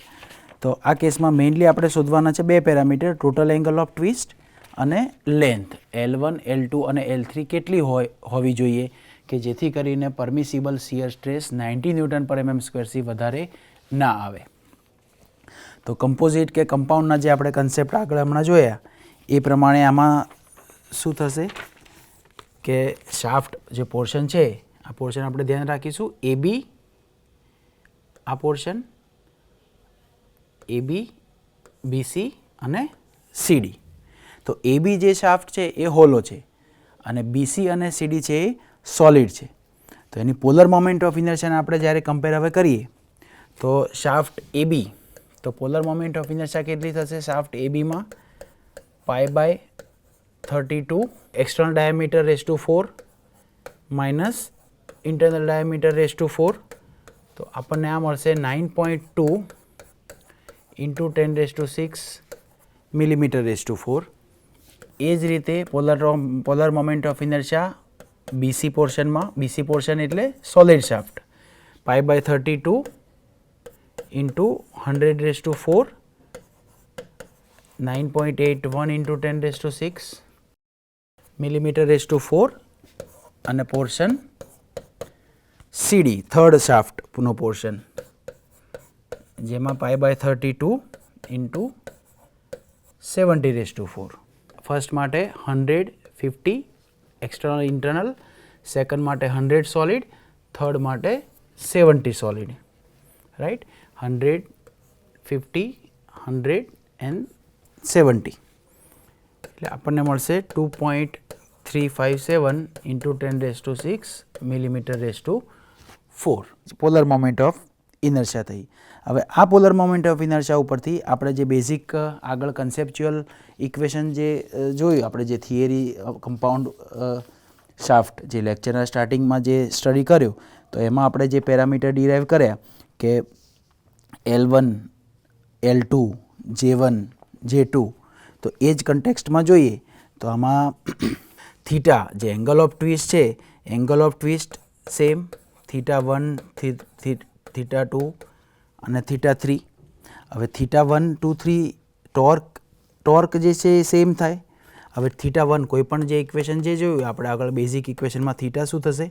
તો આ કેસમાં મેઇનલી આપણે શોધવાના છે બે parameter, total angle of twist અને લેન્થ L1, L2 અને L3 કેટલી હોવી જોઈએ કે જેથી કરીને permissible shear stress 90 newton per mm સ્ક્વેરથી વધારે ના આવે. તો કમ્પોઝિટ કે કમ્પાઉન્ડના જે આપણે કન્સેપ્ટ આગળ હમણાં જોયા એ પ્રમાણે આમાં શું થશે કે શાફ્ટ જે પોર્શન છે આ પોર્શન આપણે ધ્યાન રાખીશું AB, આ પોર્શન AB, BC અને CD. તો AB જે શાફ્ટ છે એ હોલો છે અને BC અને CD છે એ સોલિડ છે. તો એની પોલર મોમેન્ટ ઓફ ઇનર્શિયાને આપણે જ્યારે કમ્પેર હવે કરીએ તો શાફ્ટ AB, તો પોલર મોમેન્ટ ઓફ ઇનર્શિયા કેટલી થશે શાફ્ટ ABમાં π/32 external diameter raise to 4 minus internal diameter raise to 4. તો આપણને આ મળશે 9.2 into 10 raise to 6 millimetre raise to 4. એ જ રીતે polar moment of inertia BC પોર્શનમાં, BC પોર્શન એટલે solid shaft π/32 into 100 raised to 4, 9.81 into 10 raised to 6 millimeter raised to 4 અને પોર્શન CD થર્ડ શાફ્ટ નો પોર્શન જેમાં π/32 into 70 raised to 4. ફર્સ્ટ માટે 150 external internal, second માટે 100 solid, third માટે 70 solid, right. 100, 50, 100 and 70 એટલે આપણને મળશે 2.357 into 10 raised to 6 millimeter raised to 4 polar moment of inertia થઈ. હવે આ પોલર મોમેન્ટ ઓફ ઇનર્શિયા ઉપરથી આપણે જે બેઝિક આગળ કન્સેપ્ચ્યુઅલ ઇક્વેશન જે જોયું આપણે જે થિયરી કમ્પાઉન્ડ શાફ્ટ જે લેક્ચરના સ્ટાર્ટિંગમાં જે સ્ટડી કર્યો તો એમાં આપણે જે પેરામીટર ડિરાઈવ કર્યા કે L1, L2, J1, J2, તો એ જ કન્ટેક્સ્ટમાં જોઈએ તો આમાં થીટા જે એંગલ ઓફ ટ્વિસ્ટ છે એંગલ ઓફ ટ્વિસ્ટ સેમ θ1, θ2 અને θ3. હવે θ1, 2, 3 ટોર્ક જે છે એ સેમ થાય. હવે θ1 કોઈ પણ જે ઇક્વેશન જે જોયું આપણે આગળ બેઝિક ઇક્વેશનમાં થીટા શું થશે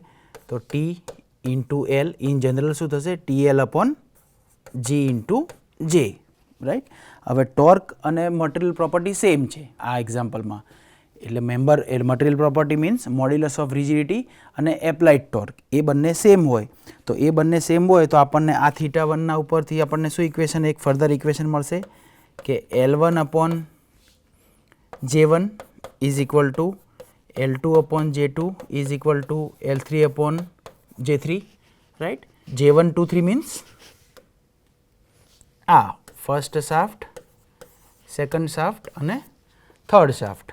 તો T into L in general શું થશે TL upon G into J, right. હવે ટોર્ક અને મટીરિયલ પ્રોપર્ટી સેમ છે આ એક્ઝામ્પલમાં એટલે member A material property means modulus of rigidity અને એપ્લાઇડ ટોર્ક એ બંને સેમ હોય. તો એ બંને સેમ હોય તો આપણને આ θ1ના ઉપરથી આપણને શું ઇક્વેશન એક ફર્ધર ઇક્વેશન મળશે કે L1 upon J1 is equal to L2 upon J2 is equal to L3 upon J3, right. J1, 2, 3 means આ ફર્સ્ટ શાફ્ટ, સેકન્ડ શાફ્ટ અને થર્ડ શાફ્ટ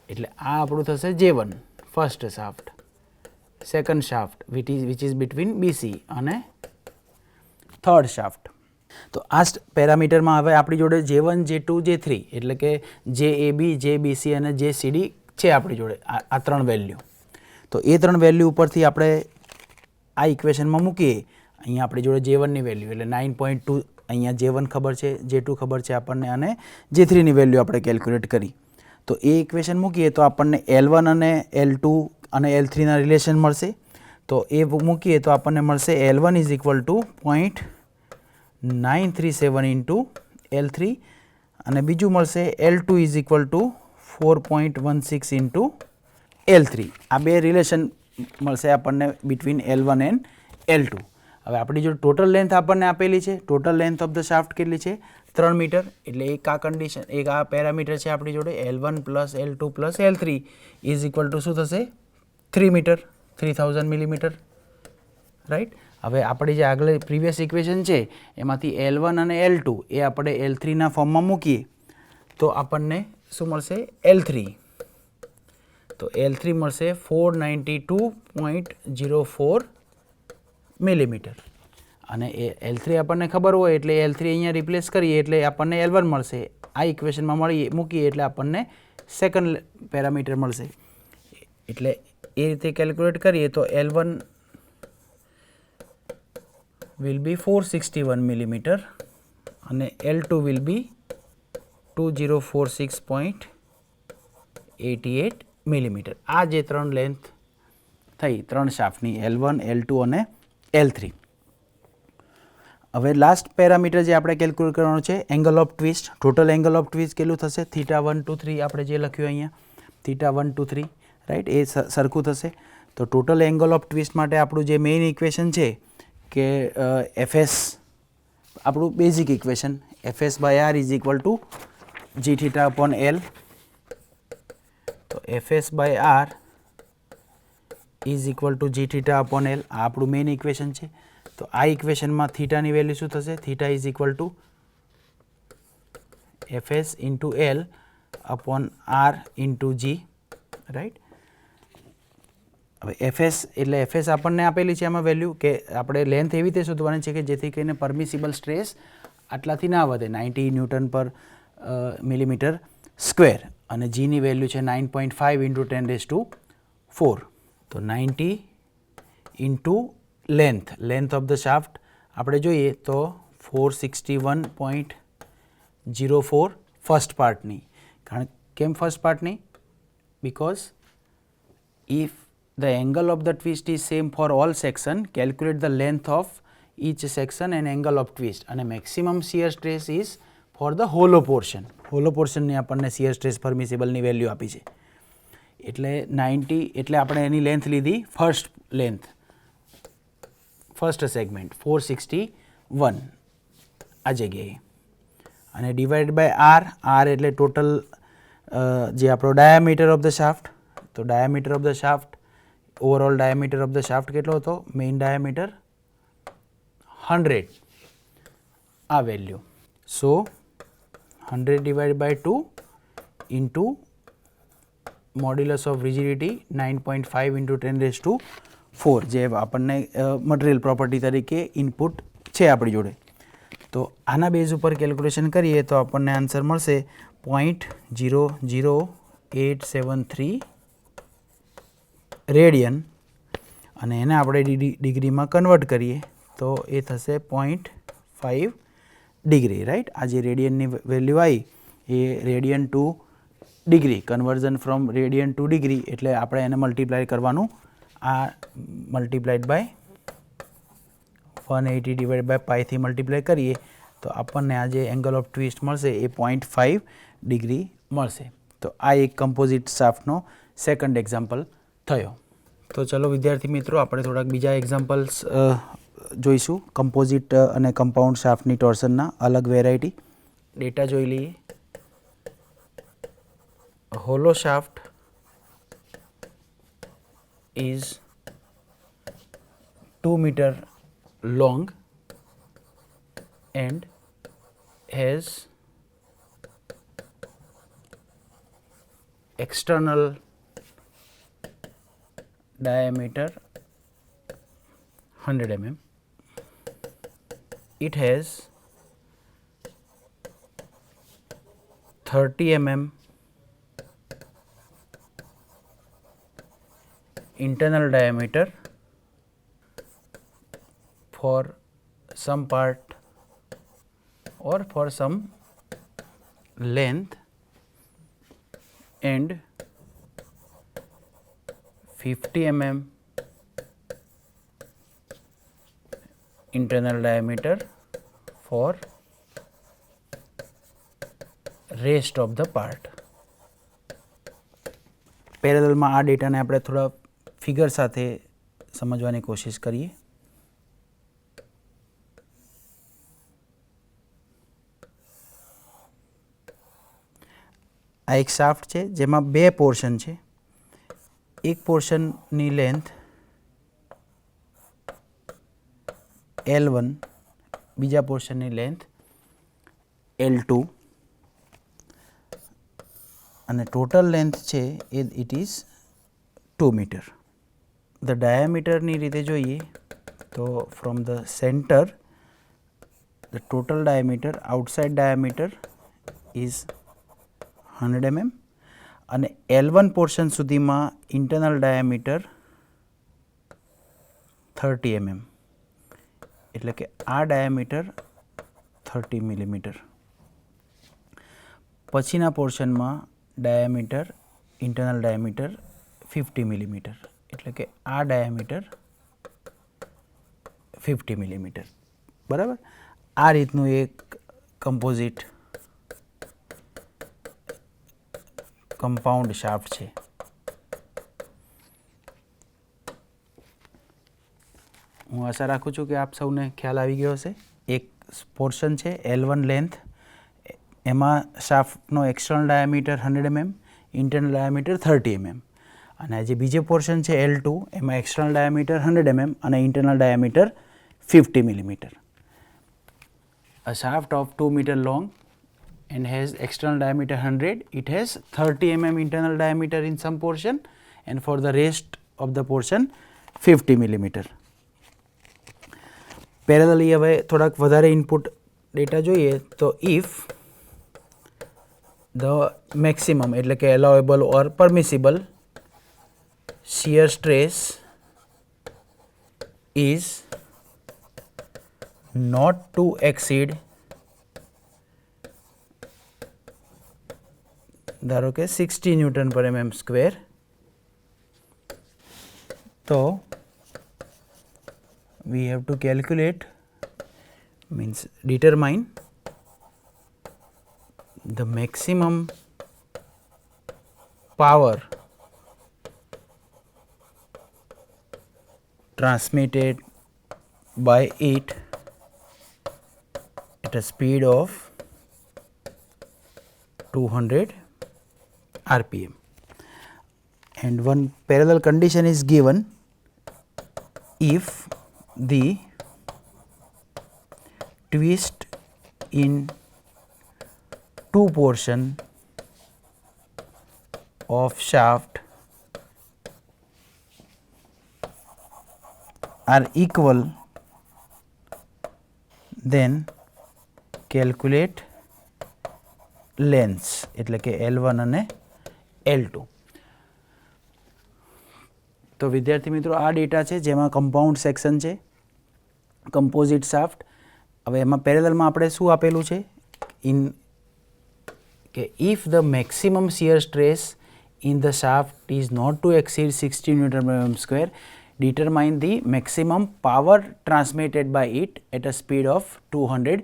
એટલે આ આપણું થશે J1 first shaft, second shaft which is between BC અને third shaft. તો આ પેરામીટરમાં હવે આપણી જોડે J1, J2, J3 એટલે કે JAB, JBC અને JCD છે આપણી જોડે આ ત્રણ વેલ્યુ. તો એ ત્રણ વેલ્યુ ઉપરથી આપણે આ ઇક્વેશનમાં મૂકીએ. અહીંયા આપણી જોડે J1ની વેલ્યુ એટલે 9.2, અહીંયા J1 ખબર છે, J2 ખબર છે આપણને અને J3ની વેલ્યુ આપણે કેલ્ક્યુલેટ કરી. તો એ ઇક્વેશન મૂકીએ તો આપણને L1 અને L2 અને L3ના રિલેશન મળશે. તો એ મૂકીએ તો આપણને મળશે L1 is equal to 0.937 into L3 અને બીજું મળશે L2 is equal to 4.16 into L3. આ બે રિલેશન મળશે આપણને બિટવીન L1 એન્ડ L2. હવે આપણી જો ટોટલ લેન્થ આપણને આપેલી છે, total length of the shaft કેટલી છે 3 મીટર. એટલે એક આ કન્ડિશન, એક આ પેરામીટર છે આપણી જોડે L1 plus L2 plus L3 is equal to શું થશે 3 મીટર, 3000 મિલીમીટર, રાઈટ. હવે આપણી જે આગળ પ્રીવિયસ ઇક્વેશન છે એમાંથી L1 અને L2 એ આપણે L3ના ફોર્મમાં મૂકીએ તો આપણને શું મળશે L3. તો L3 મળશે 492.04 મિલીમીટર અને એ L3 આપણને ખબર હોય એટલે L3 અહીંયા રિપ્લેસ કરીએ એટલે આપણને L1 મળશે. આ ઇક્વેશનમાં મૂકીએ એટલે આપણને સેકન્ડ પેરામીટર મળશે. એટલે એ રીતે કેલ્ક્યુલેટ કરીએ તો L1 will be 461 millimeter અને L2 will be 2046.88 મિલીમીટર. આ જે ત્રણ લેન્થ થઈ ત્રણ શાફ્ટની L1, L2 અને L3. હવે લાસ્ટ પેરામીટર જે આપણે કેલ્ક્યુલેટ કરવાનું છે angle of twist. Total angle of twist કેટલું થશે θ1 to 3 આપણે જે લખ્યું અહીંયા θ1 to 3, રાઈટ, એ સરખું થશે. તો ટોટલ એંગલ ઓફ ટ્વિસ્ટ માટે આપણું જે મેઇન ઇક્વેશન છે કે FS, આપણું basic equation FS/R is equal to gθ upon L. તો FS/R is equal to gθ upon L આ આપણું મેઇન ઇક્વેશન છે. તો આ ઇક્વેશનમાં થીટાની વેલ્યુ શું થશે theta is equal to FS into L upon R into G, right. હવે FS એટલે FS આપણને આપેલી છે આમાં વેલ્યુ કે આપણે લેન્થ એવી રીતે શોધવાની છે કે જેથી કરીને પરમિસિબલ સ્ટ્રેસ આટલાથી ના વધે 90 ન્યૂટન પર મિલીમીટર સ્ક્વેર અને જીની વેલ્યુ છે 9.5 ઇન્ટુ 10⁴. તો 90 into length of the shaft આપણે જોઈએ તો 461.04 ફર્સ્ટ પાર્ટની. કેમ ફર્સ્ટ પાર્ટની? Because if the angle of the twist is same for all section, calculate the length of each section and angle of twist and maximum shear stress is for the hollow portion. hollow portion ની આપણને shear stress permissible ની value આપી છે એટલે 90 એટલે આપણે એની length લીધી ફર્સ્ટ સેગમેન્ટ 461 આ જગ્યાએ અને ડિવાઇડ બાય R એટલે ટોટલ જે આપણો ડાયામીટર ઓફ ધ શાફ્ટ. તો diameter of the shaft overall diameter of the shaft કેટલો હતો મેઇન ડાયામીટર 100 આ value. So 100 divide by 2 into modulus of rigidity 9.5 into 10⁴ જે આપણને મટીરિયલ પ્રોપર્ટી તરીકે ઇનપુટ છે આપણી જોડે. તો આના બેઝ ઉપર કેલ્ક્યુલેશન કરીએ તો આપણને આન્સર મળશે 0.00873 રેડિયન અને એને આપણે ડિગ્રીમાં કન્વર્ટ કરીએ તો એ થશે 0.5 ડિગ્રી, રાઈટ. આ જે રેડિયનની વેલ્યુ આવી એ radian to degree, conversion from radian to degree એટલે આપણે એને મલ્ટીપ્લાય કરવાનું. આ મલ્ટીપ્લાઇડ બાય 180 ડિવાઇડ બાય પાઈથી મલ્ટીપ્લાય કરીએ તો આપણને આ જે એંગલ ઓફ ટ્વિસ્ટ મળશે એ 0.5 ડિગ્રી મળશે. તો આ એક કમ્પોઝિટ શાફ્ટનો સેકન્ડ એક્ઝામ્પલ થયો. તો ચલો વિદ્યાર્થી મિત્રો આપણે થોડાક બીજા એક્ઝામ્પલ્સ જોઈશું કમ્પોઝિટ અને કમ્પાઉન્ડ શાફ્ટની ટોર્સનના અલગ વેરાયટી. ડેટા જોઈ લઈએ. Hollow shaft is 2 meter long and has external diameter 100 mm. It has 30 mm internal diameter for some part or for some length and 50 mm internal diameter for rest of the part. પેરેલલમાં આ ડેટાને આપણે થોડા figure સાથે સમજવાની કોશિશ કરીએ. આ એક શાફ્ટ છે જેમાં બે પોર્શન છે. એક પોર્શનની લેન્થ L1, બીજા પોર્શનની લેન્થ L2 અને ટોટલ લેન્થ છે ઇટ ઇઝ 2 મીટર. ધ ડાયામીટરની રીતે જોઈએ તો from the centre the total diameter outside diameter is 100 mm અને L1 પોર્શન સુધીમાં ઇન્ટરનલ ડાયામીટર 30 mm, એટલે કે આ ડાયામીટર 30 મિલીમીટર. પછીના પોર્શનમાં ડાયામીટર ઇન્ટરનલ ડાયામીટર 50 મિલીમીટર, એટલે કે આ ડાયામીટર 50 મિલીમીટર. બરાબર. આ રીતનું એક કમ્પોઝિટ કમ્પાઉન્ડ શાફ્ટ છે. હું આશા રાખું છું કે આપ સૌને ખ્યાલ આવી ગયો હશે. એક પોર્શન છે L1 લેન્થ, એમાં શાફ્ટનો external diameter 100 mm, internal diameter 30 mm અને જે બીજો પોર્શન છે L2 એમાં એક્સટર્નલ ડાયામીટર 100 mm અને internal diameter 50 millimeter. A shaft of 2 meter long and has external diameter 100, it has 30 mm internal diameter in some portion and for the rest of the portion 50 millimeter. Parallelly હવે થોડાક વધારે input data જોઈએ તો if the maximum એટલે કે allowable or permissible shear stress is not to exceed ધારો કે 60 newton per mm square, તો we have to calculate, means determine the maximum power transmitted by it at a speed of 200 RPM. And one parallel condition is given if the twist in two portion of shaft are equal, then calculate lengths એટલે કે L1 અને L2. તો વિદ્યાર્થી મિત્રો આ data છે જેમાં compound section છે, કમ્પોઝિટ શાફ્ટ. હવે એમાં પેરેલલમાં આપણે શું આપેલું છે ઇન કે if the maximum shear stress in the shaft is not to exceed 60 newton per mm square, determine the maximum power transmitted by it at a speed of 200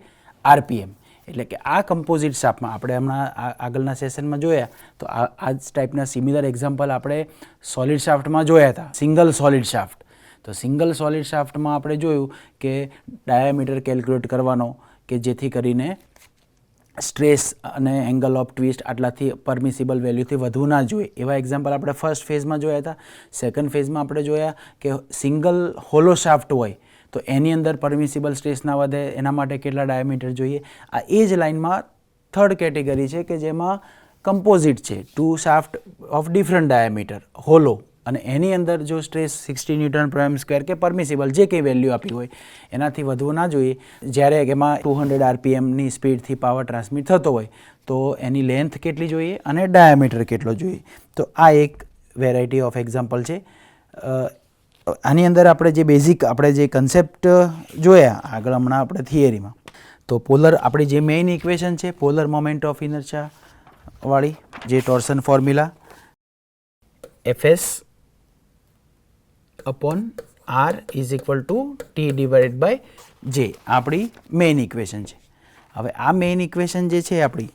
RPM. એટલે કે આ કમ્પોઝિટ શાફ્ટમાં આપણે હમણાં આગળના સેશનમાં જોયા તો આ જ ટાઈપના સિમિલર એક્ઝામ્પલ આપણે સોલિડ શાફ્ટમાં જોયા હતા, સિંગલ સોલિડ શાફ્ટ. તો સિંગલ સોલિડ શાફ્ટમાં આપણે જોયું કે ડાયામીટર કેલ્ક્યુલેટ કરવાનો કે જેથી કરીને સ્ટ્રેસ અને એંગલ ઓફ ટ્વિસ્ટ આટલાથી પરમિસિબલ વેલ્યુથી વધુ ના જોઈએ. એવા એક્ઝામ્પલ આપણે ફર્સ્ટ ફેઝમાં જોયા હતા. સેકન્ડ ફેઝમાં આપણે જોયા કે સિંગલ હોલો શાફ્ટ હોય તો એની અંદર પરમિસિબલ સ્ટ્રેસ ના વધે એના માટે કેટલા ડાયામીટર જોઈએ. આ એ જ લાઇનમાં થર્ડ કેટેગરી છે કે જેમાં કમ્પોઝિટ છે, two shaft of different diameter hollow અને એની અંદર જો સ્ટ્રેસ 60 ન્યૂટન પર એમ સ્ક્વેર કે પરમિસિબલ જે કંઈ વેલ્યુ આપી હોય એનાથી વધવું ના જોઈએ. જ્યારે એમાં 200 RPMની સ્પીડથી પાવર ટ્રાન્સમિટ થતો હોય તો એની લેન્થ કેટલી જોઈએ અને ડાયામીટર કેટલો જોઈએ. તો આ એક વેરાયટી ઓફ એક્ઝામ્પલ છે. આની અંદર આપણે જે બેઝિક આપણે જે કન્સેપ્ટ જોયા આગળ હમણાં આપણે થિયરીમાં, તો પોલર આપણી જે મેઇન ઇક્વેશન છે પોલર મોમેન્ટ ઓફ ઇનર્શિયા વાળી જે torsion formula Fs upon R is equal to T divided by J આપણી મેઇન ઇક્વેશન છે. હવે આ મેઇન ઇક્વેશન જે છે આપણી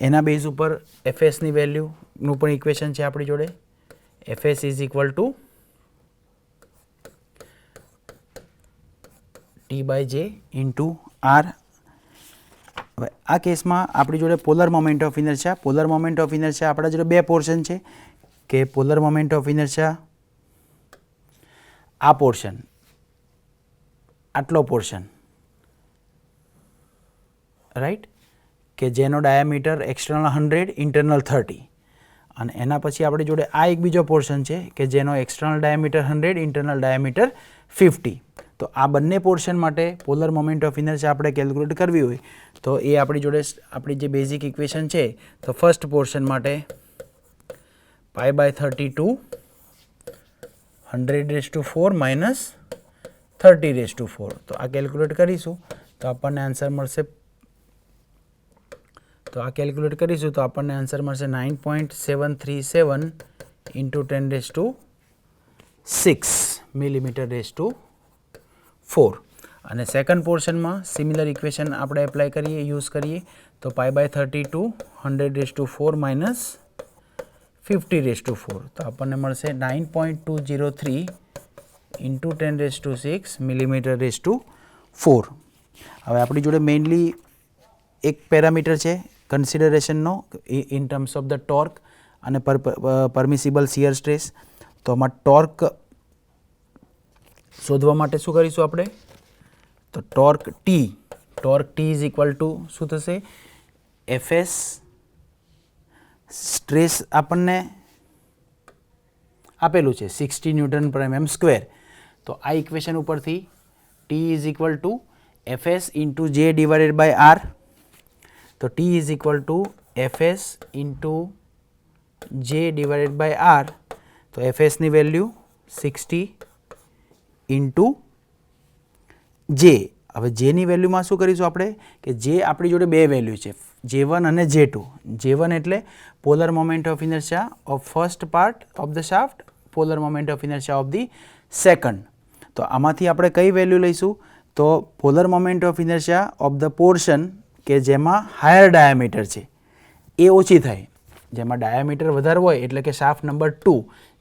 એના બેઝ ઉપર Fsની વેલ્યુનું પણ ઇક્વેશન છે આપણી જોડે. Fs is equal to T by J into R. હવે આ કેસમાં આપણી જોડે પોલર મોમેન્ટ ઓફ ઇનર્શિયા આપણા જોડે બે પોર્શન છે કે પોલર મોમેન્ટ ઓફ ઇનર્શિયા આ પોર્શન આટલો પોર્શન રાઈટ કે જેનો ડાયામીટર એક્સટર્નલ 100 ઇન્ટરનલ 30 અને એના પછી આપણી જોડે આ એક બીજો પોર્શન છે કે જેનો એક્સટર્નલ ડાયામીટર 100 ઇન્ટરનલ ડાયામીટર 50. તો આ બંને પોર્શન માટે પોલર મોમેન્ટ ઓફ ઇનર્શિયા આપણે કેલ્ક્યુલેટ કરવી હોય તો એ આપણી જોડે આપણી જે બેઝિક ઇક્વેશન છે તો ફર્સ્ટ પોર્શન માટે પાઈ બાય 32 100⁴ માઇનસ 30⁴. તો આ કેલ્ક્યુલેટ કરીશું તો આપણને આન્સર મળશે 9.737 into 10⁶ mm⁴. અને સેકન્ડ પોર્શનમાં સિમિલર ઇક્વેશન આપણે એપ્લાય કરીએ યુઝ કરીએ તો પાઈ બાય 32 100⁴ માઇનસ 50⁴. તો આપણને મળશે 9.203 into 10⁶ mm⁴. હવે આપણી જોડે મેઇનલી એક પેરામીટર છે કન્સિડરેશનનો in terms of the torque અને પરમિસિબલ શિયર સ્ટ્રેસ. તો આમાં ટોર્ક શોધવા માટે શું કરીશું આપણે તો torque T is equal to શું થશે Fs સ્ટ્રેસ આપણને આપેલું છે 60 ન્યૂટન પર mm સ્ક્વેર. તો આ ઇક્વેશન ઉપરથી T is equal to Fs into J divided by R. તો T is equal to Fs into J divided by R. તો Fsની વેલ્યુ 60 ઇન્ટુ J. હવે જેની વેલ્યુમાં શું કરીશું આપણે કે જે આપણી જોડે બે વેલ્યુ છે J1 અને J2. J1 એટલે polar moment of inertia of first part of the shaft, polar moment of inertia of the second. તો આમાંથી આપણે કઈ વેલ્યુ લઈશું તો polar moment of inertia of the portion કે જેમાં હાયર ડાયામીટર છે એ ઓછી થાય. જેમાં ડાયામીટર વધારે હોય એટલે કે શાફ્ટ નંબર 2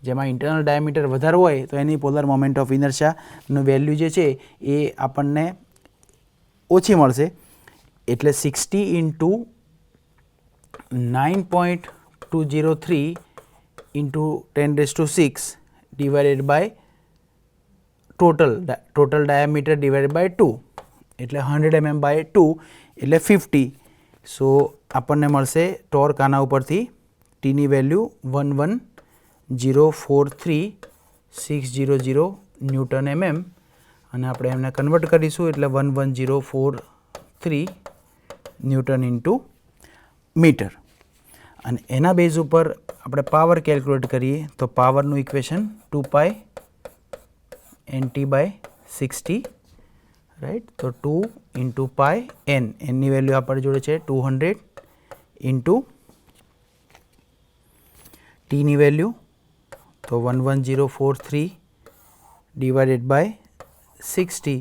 જેમાં ઇન્ટરનલ ડાયામીટર વધારે હોય તો એની પોલર મોમેન્ટ ઓફ ઇનર્શિયાનું વેલ્યુ જે છે એ આપણને ઓછી મળશે. એટલે 60 into 9.203 into 10⁶ divided by total diameter divided by 2 એટલે 100 mm બાય 2 એટલે 50. સો આપણને મળશે ટોર્ક આના ઉપરથી ટીની વેલ્યુ 11043,600 ન્યૂટન mm અને આપણે એમને કન્વર્ટ કરીશું એટલે 11043 ન્યૂટન ઇન્ટુ મીટર. અને એના બેઝ ઉપર આપણે પાવર કેલ્ક્યુલેટ કરીએ તો પાવરનું ઇક્વેશન 2π nt બાય 60 રાઈટ. તો 2 ઇન્ટુ પાઈ એનની વેલ્યુ આપણી જોડે છે 200 ઇન્ટુ ટીની વેલ્યુ તો 11043 ડિવાઇડેડ બાય 60.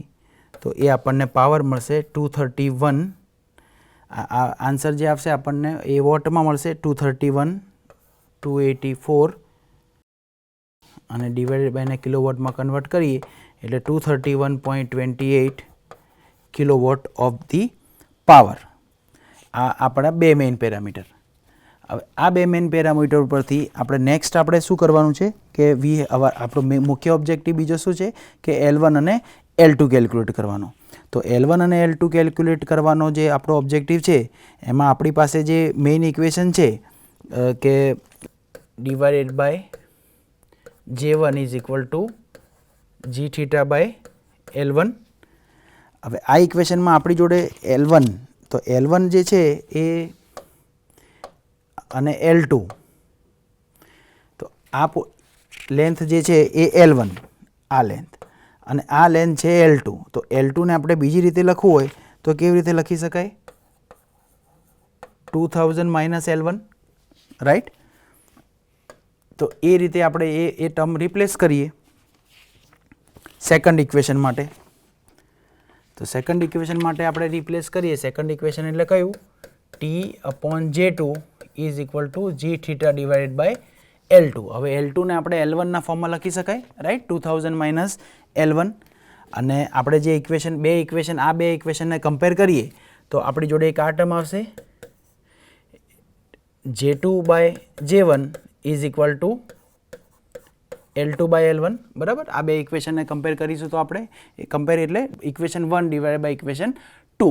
તો એ આપણને પાવર મળશે 231. આન્સર જે આવશે આપણને એ વોટમાં મળશે 231,284 અને ડિવાઇડેડ બાય એને કિલોવોટમાં કન્વર્ટ કરીએ એટલે 231.28 કિલોવોટ ઓફ ધી પાવર. આ આપણા બે મેઇન પેરામીટર. હવે આ બે મેઇન પેરામીટર પરથી આપણે નેક્સ્ટ આપણે શું કરવાનું છે કે આપણો મુખ્ય ઓબ્જેક્ટિવ બીજો શું છે કે L1 અને L2 કેલ્ક્યુલેટ કરવાનો. તો L1 અને L2 કેલ્ક્યુલેટ કરવાનો જે આપણો ઓબ્જેક્ટિવ છે એમાં આપણી પાસે જે મેઇન ઇક્વેશન છે કે divided by J1 is equal to G theta by L1. હવે આ ઇક્વેશનમાં આપણી જોડે L1, તો L1 જે છે એ અને L2, તો આ લેન્થ જે છે એ L1, આ લેન્થ, અને આ લેન્થ છે L2. તો L2 ને આપણે બીજી રીતે લખવું હોય તો કેવી રીતે લખી શકાય? 2000 માઇનસ L1, રાઈટ? તો એ રીતે આપણે એ ટર્મ રિપ્લેસ કરીએ સેકન્ડ ઇક્વેશન માટે. તો સેકન્ડ ઇક્વેશન માટે આપણે રિપ્લેસ કરીએ. સેકન્ડ ઇક્વેશન એટલે કયું? T/J2 is equal to G theta divided by L2. હવે L2 ને આપણે L1 ના ફોર્મમાં લખી શકાય, રાઈટ? 2000 minus L1. અને આપણે જે ઇક્વેશન આ બે ઇક્વેશનને કમ્પેર કરીએ તો આપણી જોડે એક આ ટર્મ આવશે, J2 by J1 is equal to L2 by L1, બરાબર? આ બે ઇક્વેશનને કમ્પેર કરીશું તો આપણે કમ્પેર એટલે ઇક્વેશન 1 ડિવાઇડ બાય ઇક્વેશન 2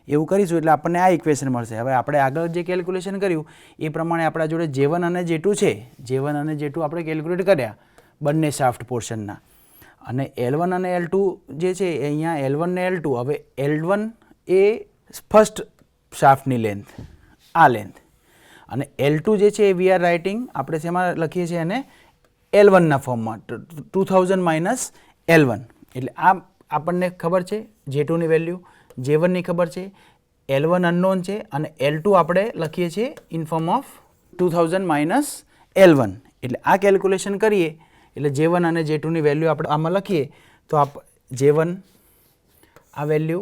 એવું કરીશું એટલે આપણને આ ઇક્વેશન મળશે. હવે આપણે આગળ જે કેલ્ક્યુલેશન કર્યું એ પ્રમાણે આપણા જોડે J1 અને J2 છે. J1 અને J2 આપણે કેલ્ક્યુલેટ કર્યા બંને શાફ્ટ પોર્શનના, અને L1 અને L2 જે છે અહીંયા L1 ને L2. હવે L1 એ ફર્સ્ટ શાફ્ટની લેન્થ, આ લેન્થ, અને L2 જે છે એ વી આર રાઇટિંગ, આપણે શેમાં લખીએ છીએ એને? L1 ના ફોર્મમાં, 2000 માઇનસ L1. એટલે આ આપણને ખબર છે J2 ની વેલ્યુ, J1 ની ખબર છે, L1 અનનોન છે, અને L2 આપણે લખીએ છીએ in form of 2000 minus L1. એટલે આ કેલ્ક્યુલેશન કરીએ એટલે J1 અને J2 ની વેલ્યુ આપણે આમાં લખીએ તો J1 આ વેલ્યુ,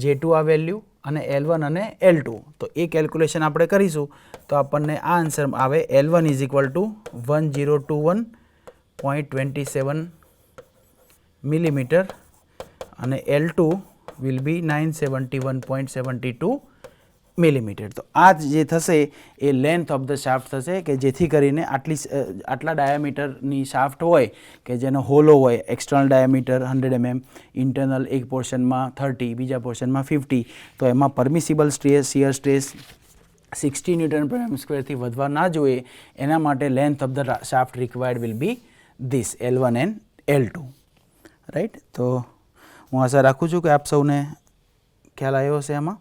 J2 આ વેલ્યુ, અને L1 અને L2. તો એ કેલ્ક્યુલેશન આપણે કરીશું તો આપણને આ આન્સર આવે L1 is equal to 1021.27 millimetre અને L2 વિલ બી 971.72 મિલીમીટર. તો આ જે થશે એ લેન્થ ઓફ ધ શાફ્ટ થશે કે જેથી કરીને આટલા ડાયામીટરની શાફ્ટ હોય કે જેનો હોલો હોય, એક્સટર્નલ ડાયામીટર 100 mm, ઇન્ટરનલ એક પોર્શનમાં 30, બીજા પોર્શનમાં 50, તો એમાં permissible stress, shear stress 60 Nm/m² થી વધવા ના જોઈએ. એના માટે length of the shaft required will be this L1 and L2, right? તો હું આશા રાખું છું કે આપ સૌને ખ્યાલ આવ્યો હશે આમાં.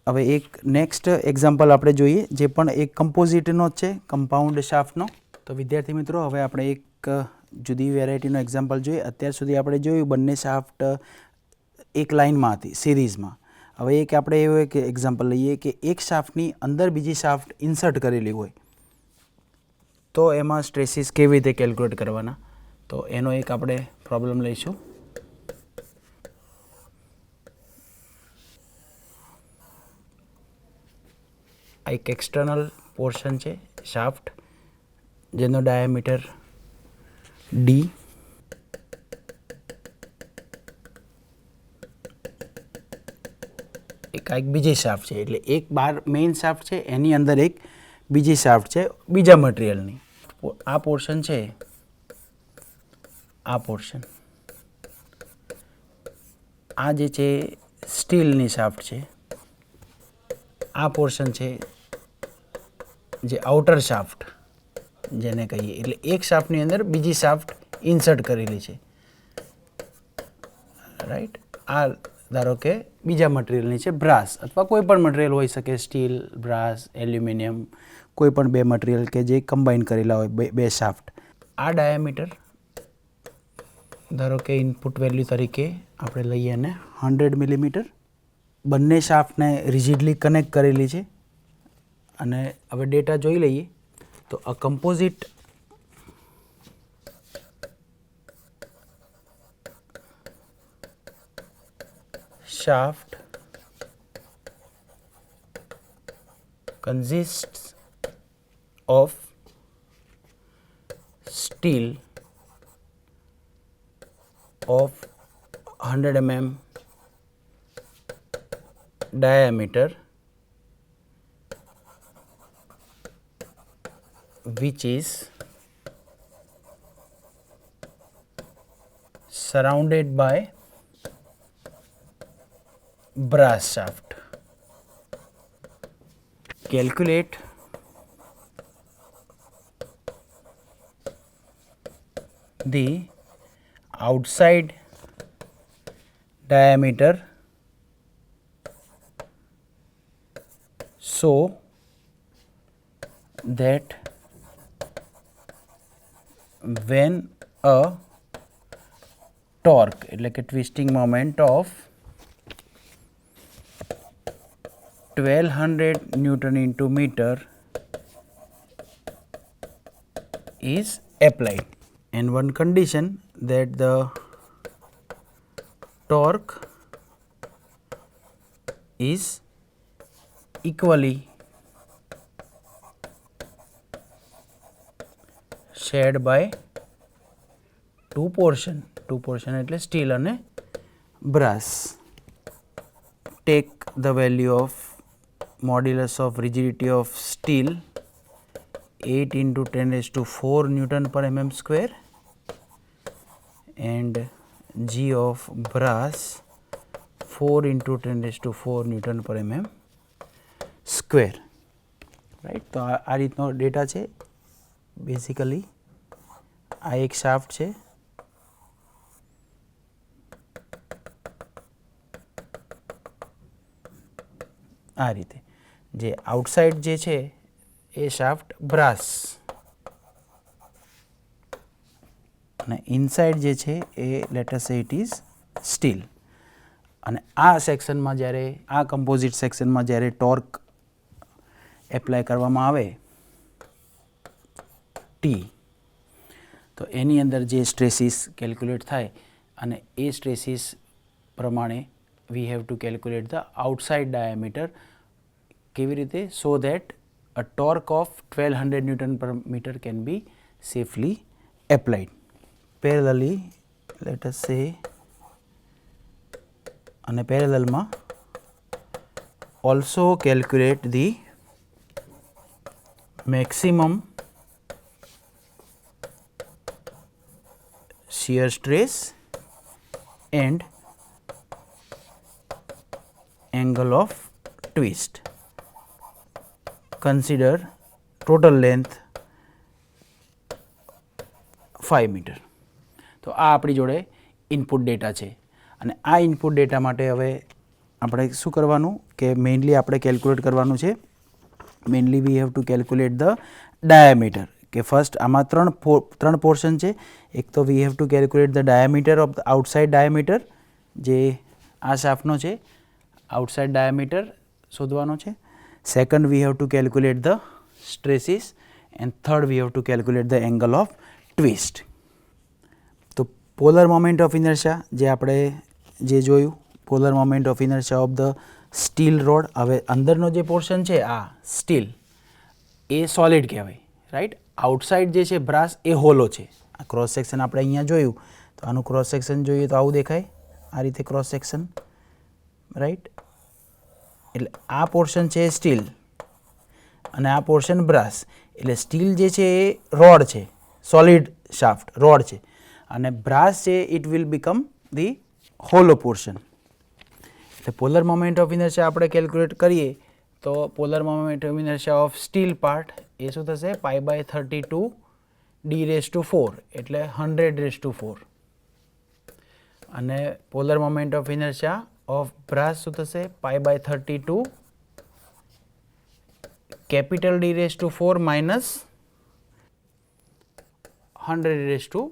હવે એક નેક્સ્ટ એક્ઝામ્પલ આપણે જોઈએ જે પણ એક કમ્પોઝિટનો જ છે, કમ્પાઉન્ડ શાફ્ટનો. તો વિદ્યાર્થી મિત્રો હવે આપણે એક જુદી વેરાયટીનો એક્ઝામ્પલ જોઈએ. અત્યાર સુધી આપણે જોયું બંને શાફ્ટ એક લાઇનમાં હતી, સિરીઝમાં. હવે એક આપણે એવું એક એક્ઝામ્પલ લઈએ કે એક શાફ્ટની અંદર બીજી શાફ્ટ ઇન્સર્ટ કરેલી હોય તો એમાં સ્ટ્રેસીસ કેવી રીતે કેલ્ક્યુલેટ કરવાના, તો એનો એક આપણે પ્રોબ્લેમ લઈશું. આ એક એક્સટર્નલ પોર્શન છે શાફ્ટ જેનો ડાયામીટર D, એક બીજી શાફ્ટ છે, એટલે એક બાર મેઇન શાફ્ટ છે, એની અંદર એક બીજી શાફ્ટ છે બીજા મટીરિયલની. આ પોર્શન છે, આ પોર્શન, આ જે છે સ્ટીલની શાફ્ટ છે, આ પોર્શન છે જે આઉટર શાફ્ટ જેને કહીએ. એટલે એક શાફ્ટની અંદર બીજી શાફ્ટ ઇન્સર્ટ કરેલી છે, રાઈટ? આ ધારો કે બીજા મટીરિયલની છે, બ્રાસ અથવા કોઈ પણ મટીરિયલ હોઈ શકે, સ્ટીલ, બ્રાસ, એલ્યુમિનિયમ, કોઈ પણ બે મટીરિયલ કે જે કમ્બાઈન કરેલા હોય બે શાફ્ટ. આ ડાયામીટર ધારો કે ઇનપુટ વેલ્યુ તરીકે આપણે લઈએ અને 100 મિલીમીટર. બંને શાફ્ટને રિજિડલી કનેક્ટ કરેલી છે. અને હવે ડેટા જોઈ લઈએ તો અ composite shaft consists of steel of 100 mm diameter which is surrounded by brass shaft. Calculate the outside diameter so that when a torque એટલે કે twisting moment of 1200 Newton into meter is applied, and one condition that the torque is equally shared by two portion એટલે steel અને brass. Take the value of modulus of rigidity of steel 8 into 10 raised to 4 Newton per mm square and G of brass 4 into 10 raised to 4 Newton per mm square. Right, તો આ રીતનો data છે. Basically આ એક shaft છે, આ રીતે જે આઉટસાઇડ જે છે એ શાફ્ટ બ્રાસ અને ઇનસાઇડ જે છે એ લેટ અસ સે ઇટ ઇઝ સ્ટીલ. અને આ સેક્શનમાં જ્યારે આ કમ્પોઝિટ સેક્શનમાં જ્યારે ટોર્ક એપ્લાય કરવામાં આવે ટી, તો એની અંદર જે સ્ટ્રેસીસ કેલ્ક્યુલેટ થાય અને એ સ્ટ્રેસીસ પ્રમાણે we have to calculate the outside diameter. કેવી રીતે? So that a torque of 1200 Newton per meter can be safely applied. Parallelly, let us say, and parallel ma also calculate the maximum shear stress and angle of twist. Consider total length 5 meter. તો આ આપણી જોડે input data છે અને આ input data માટે હવે આપણે શું કરવાનું કે મેઇનલી આપણે કેલ્ક્યુલેટ કરવાનું છે. Mainly we have to calculate the diameter. કે ફર્સ્ટ આમાં ત્રણ પોર્શન છે. એક તો we have to calculate the diameter of the outside diameter, જે આ શાફ્ટનો છે, આઉટસાઇડ ડાયામીટર શોધવાનો છે. Second, we have to calculate the stresses, and third, we have to calculate the angle of twist. તો polar moment of inertia જે આપણે જે જોયું, polar moment of inertia of the steel rod. હવે અંદરનો જે પોર્શન છે આ સ્ટીલ એ સોલિડ કહેવાય, રાઈટ. આઉટસાઇડ જે છે બ્રાસ એ હોલો છે. આ ક્રોસ સેક્શન આપણે અહીંયા જોયું તો આનું ક્રોસ સેક્શન જોઈએ તો આવું દેખાય, આ રીતે ક્રોસ સેક્શન, રાઈટ. એટલે આ પોર્શન છે સ્ટીલ અને આ પોર્શન બ્રાસ. એટલે સ્ટીલ જે છે એ રોડ છે, સોલિડ શાફ્ટ રોડ છે, અને બ્રાસ છે it will become the hollow portion. એટલે પોલર મોમેન્ટ ઓફ ઇનર્શિયા આપણે કેલ્ક્યુલેટ કરીએ તો polar moment of inertia of steel part એ શું થશે? π/32 d⁴ એટલે 100⁴. અને polar moment of inertia of brass શું થશે? π/32 capital d⁴ minus 100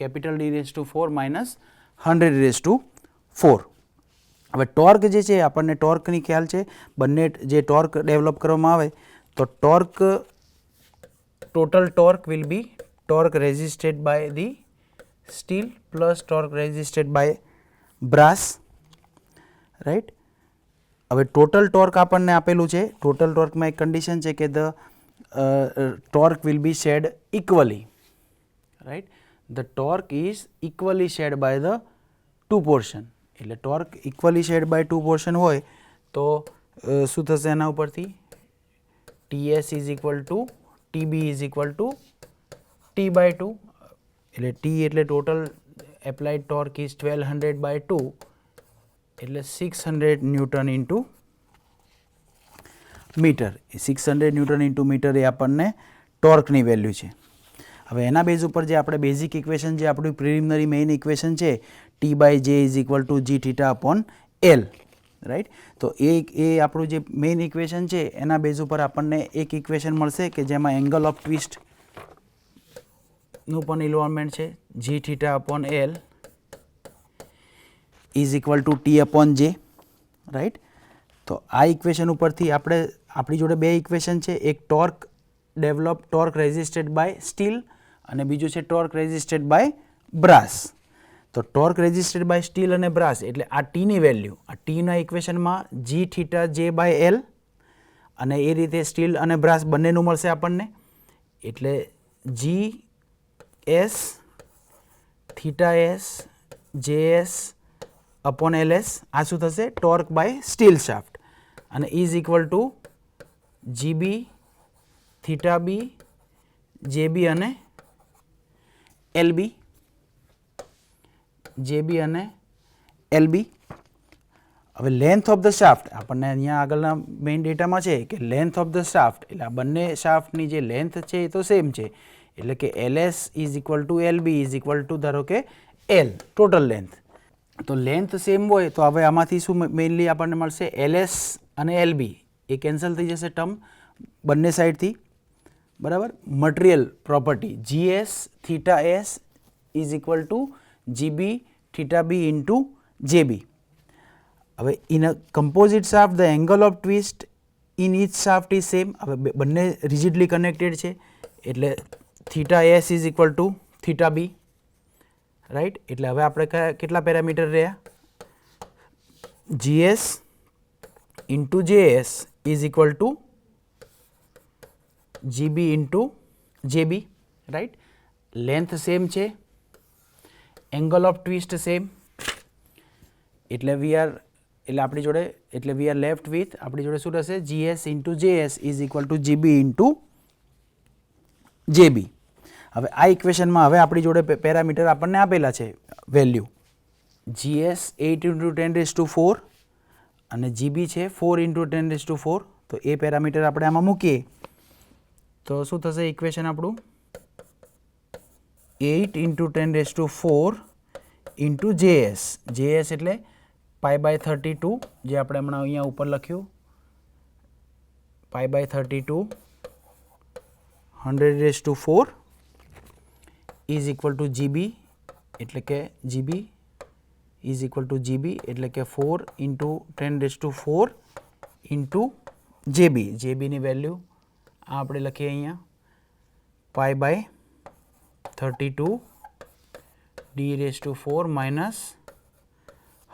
capital d⁴ minus 100⁴. હવે ટોર્ક જે છે આપણને ટોર્કની ખ્યાલ છે. બંને જે ટોર્ક ડેવલપ કરવામાં આવે તો torque total torque will be torque resisted by the steel plus torque resisted by brass, right. હવે ટોટલ ટોર્ક આપણને આપેલું છે. ટોટલ ટોર્કમાં એક કન્ડિશન છે કે the torque will be shared equally, right. The torque is equally shared by the two portion. એટલે torque equally shared by two portion હોય તો શું થશે એના ઉપરથી? TS ઇઝ ઇક્વલ ટુ TB ઇઝ ઇક્વલ ટુ T/2. એટલે T એટલે ટોટલ એપ્લાઇડ ટોર્ક ઇઝ 1200/2 એટલે 600 newton into metre. 600 newton into metre એ આપણને ટોર્કની વેલ્યુ છે. હવે એના બેઝ ઉપર જે આપણે બેઝિક ઇક્વેશન જે આપણું પ્રિલિમિનરી મેઇન ઇક્વેશન છે T/J = gθ/L, રાઈટ. તો એ આપણું જે મેઇન ઇક્વેશન છે એના બેઝ ઉપર આપણને એક ઇક્વેશન મળશે કે જેમાં એંગલ ઓફ ટ્વિસ્ટનું પણ ઇન્વોલ્વમેન્ટ છે gθ/L = T/J, રાઈટ. તો આ ઇક્વેશન ઉપરથી આપણી જોડે બે ઇક્વેશન છે, એક ટોર્ક રેઝિસ્ટેડ બાય સ્ટીલ અને બીજું છે ટોર્ક રેઝિસ્ટેડ બાય બ્રાસ. તો ટોર્ક રેઝિસ્ટેડ બાય સ્ટીલ અને બ્રાસ એટલે આ ટીની વેલ્યુ, આ ટીના ઇક્વેશનમાં gθ/J/L અને એ રીતે સ્ટીલ અને બ્રાસ બંનેનું મળશે આપણને, એટલે GS θS JS/LS આ શું થશે? ટોર્ક બાય સ્ટીલ શાફ્ટ અને is equal to GB θB JB અને LB, JB અને LB. હવે લેન્થ ઓફ ધ શાફ્ટ આપણને અહીંયા આગળના મેઇન ડેટામાં છે કે લેન્થ ઓફ ધ શાફ્ટ એટલે આ બંને શાફ્ટની જે લેન્થ છે એ તો સેમ છે, એટલે કે LS = LB ધારો કે L ટોટલ લેન્થ. તો લેન્થ સેમ હોય તો હવે આમાંથી શું મેઇનલી આપણને મળશે? LS અને LB એ કેન્સલ થઈ જશે ટર્મ બંને સાઈડથી, બરાબર. Material property GS θS = GB θB × JB. હવે in a composite shaft the angle of twist in each shaft is same. હવે બંને રિજિડલી કનેક્ટેડ છે એટલે θS = θB, રાઈટ. એટલે હવે આપણે કેટલા પેરામીટર રહ્યા? GS × JS = GB × JB, right. Length same છે, એંગલ ઓફ ટ્વિસ્ટ સેમ, એટલે વી આર લેફ્ટ વિથ આપણી જોડે શું થશે? GS × JS = GB × JB. હવે આ ઇક્વેશનમાં હવે આપણી જોડે પેરામીટર આપણને આપેલા છે વેલ્યુ, GS 8 × 10⁴ અને GB છે 4 × 10⁴. તો એ પેરામીટર આપણે આમાં મૂકીએ તો શું થશે ઇક્વેશન આપણું? 8 × 10⁴ × JS, JS એટલે π/32 જે આપણે હમણાં અહીંયા ઉપર લખ્યું, π/32 100⁴ = GB એટલે કે GB એટલે કે 4 × 10⁴ × JB. JBની વેલ્યુ આ આપણે લખીએ અહીંયા π/32 d⁴ -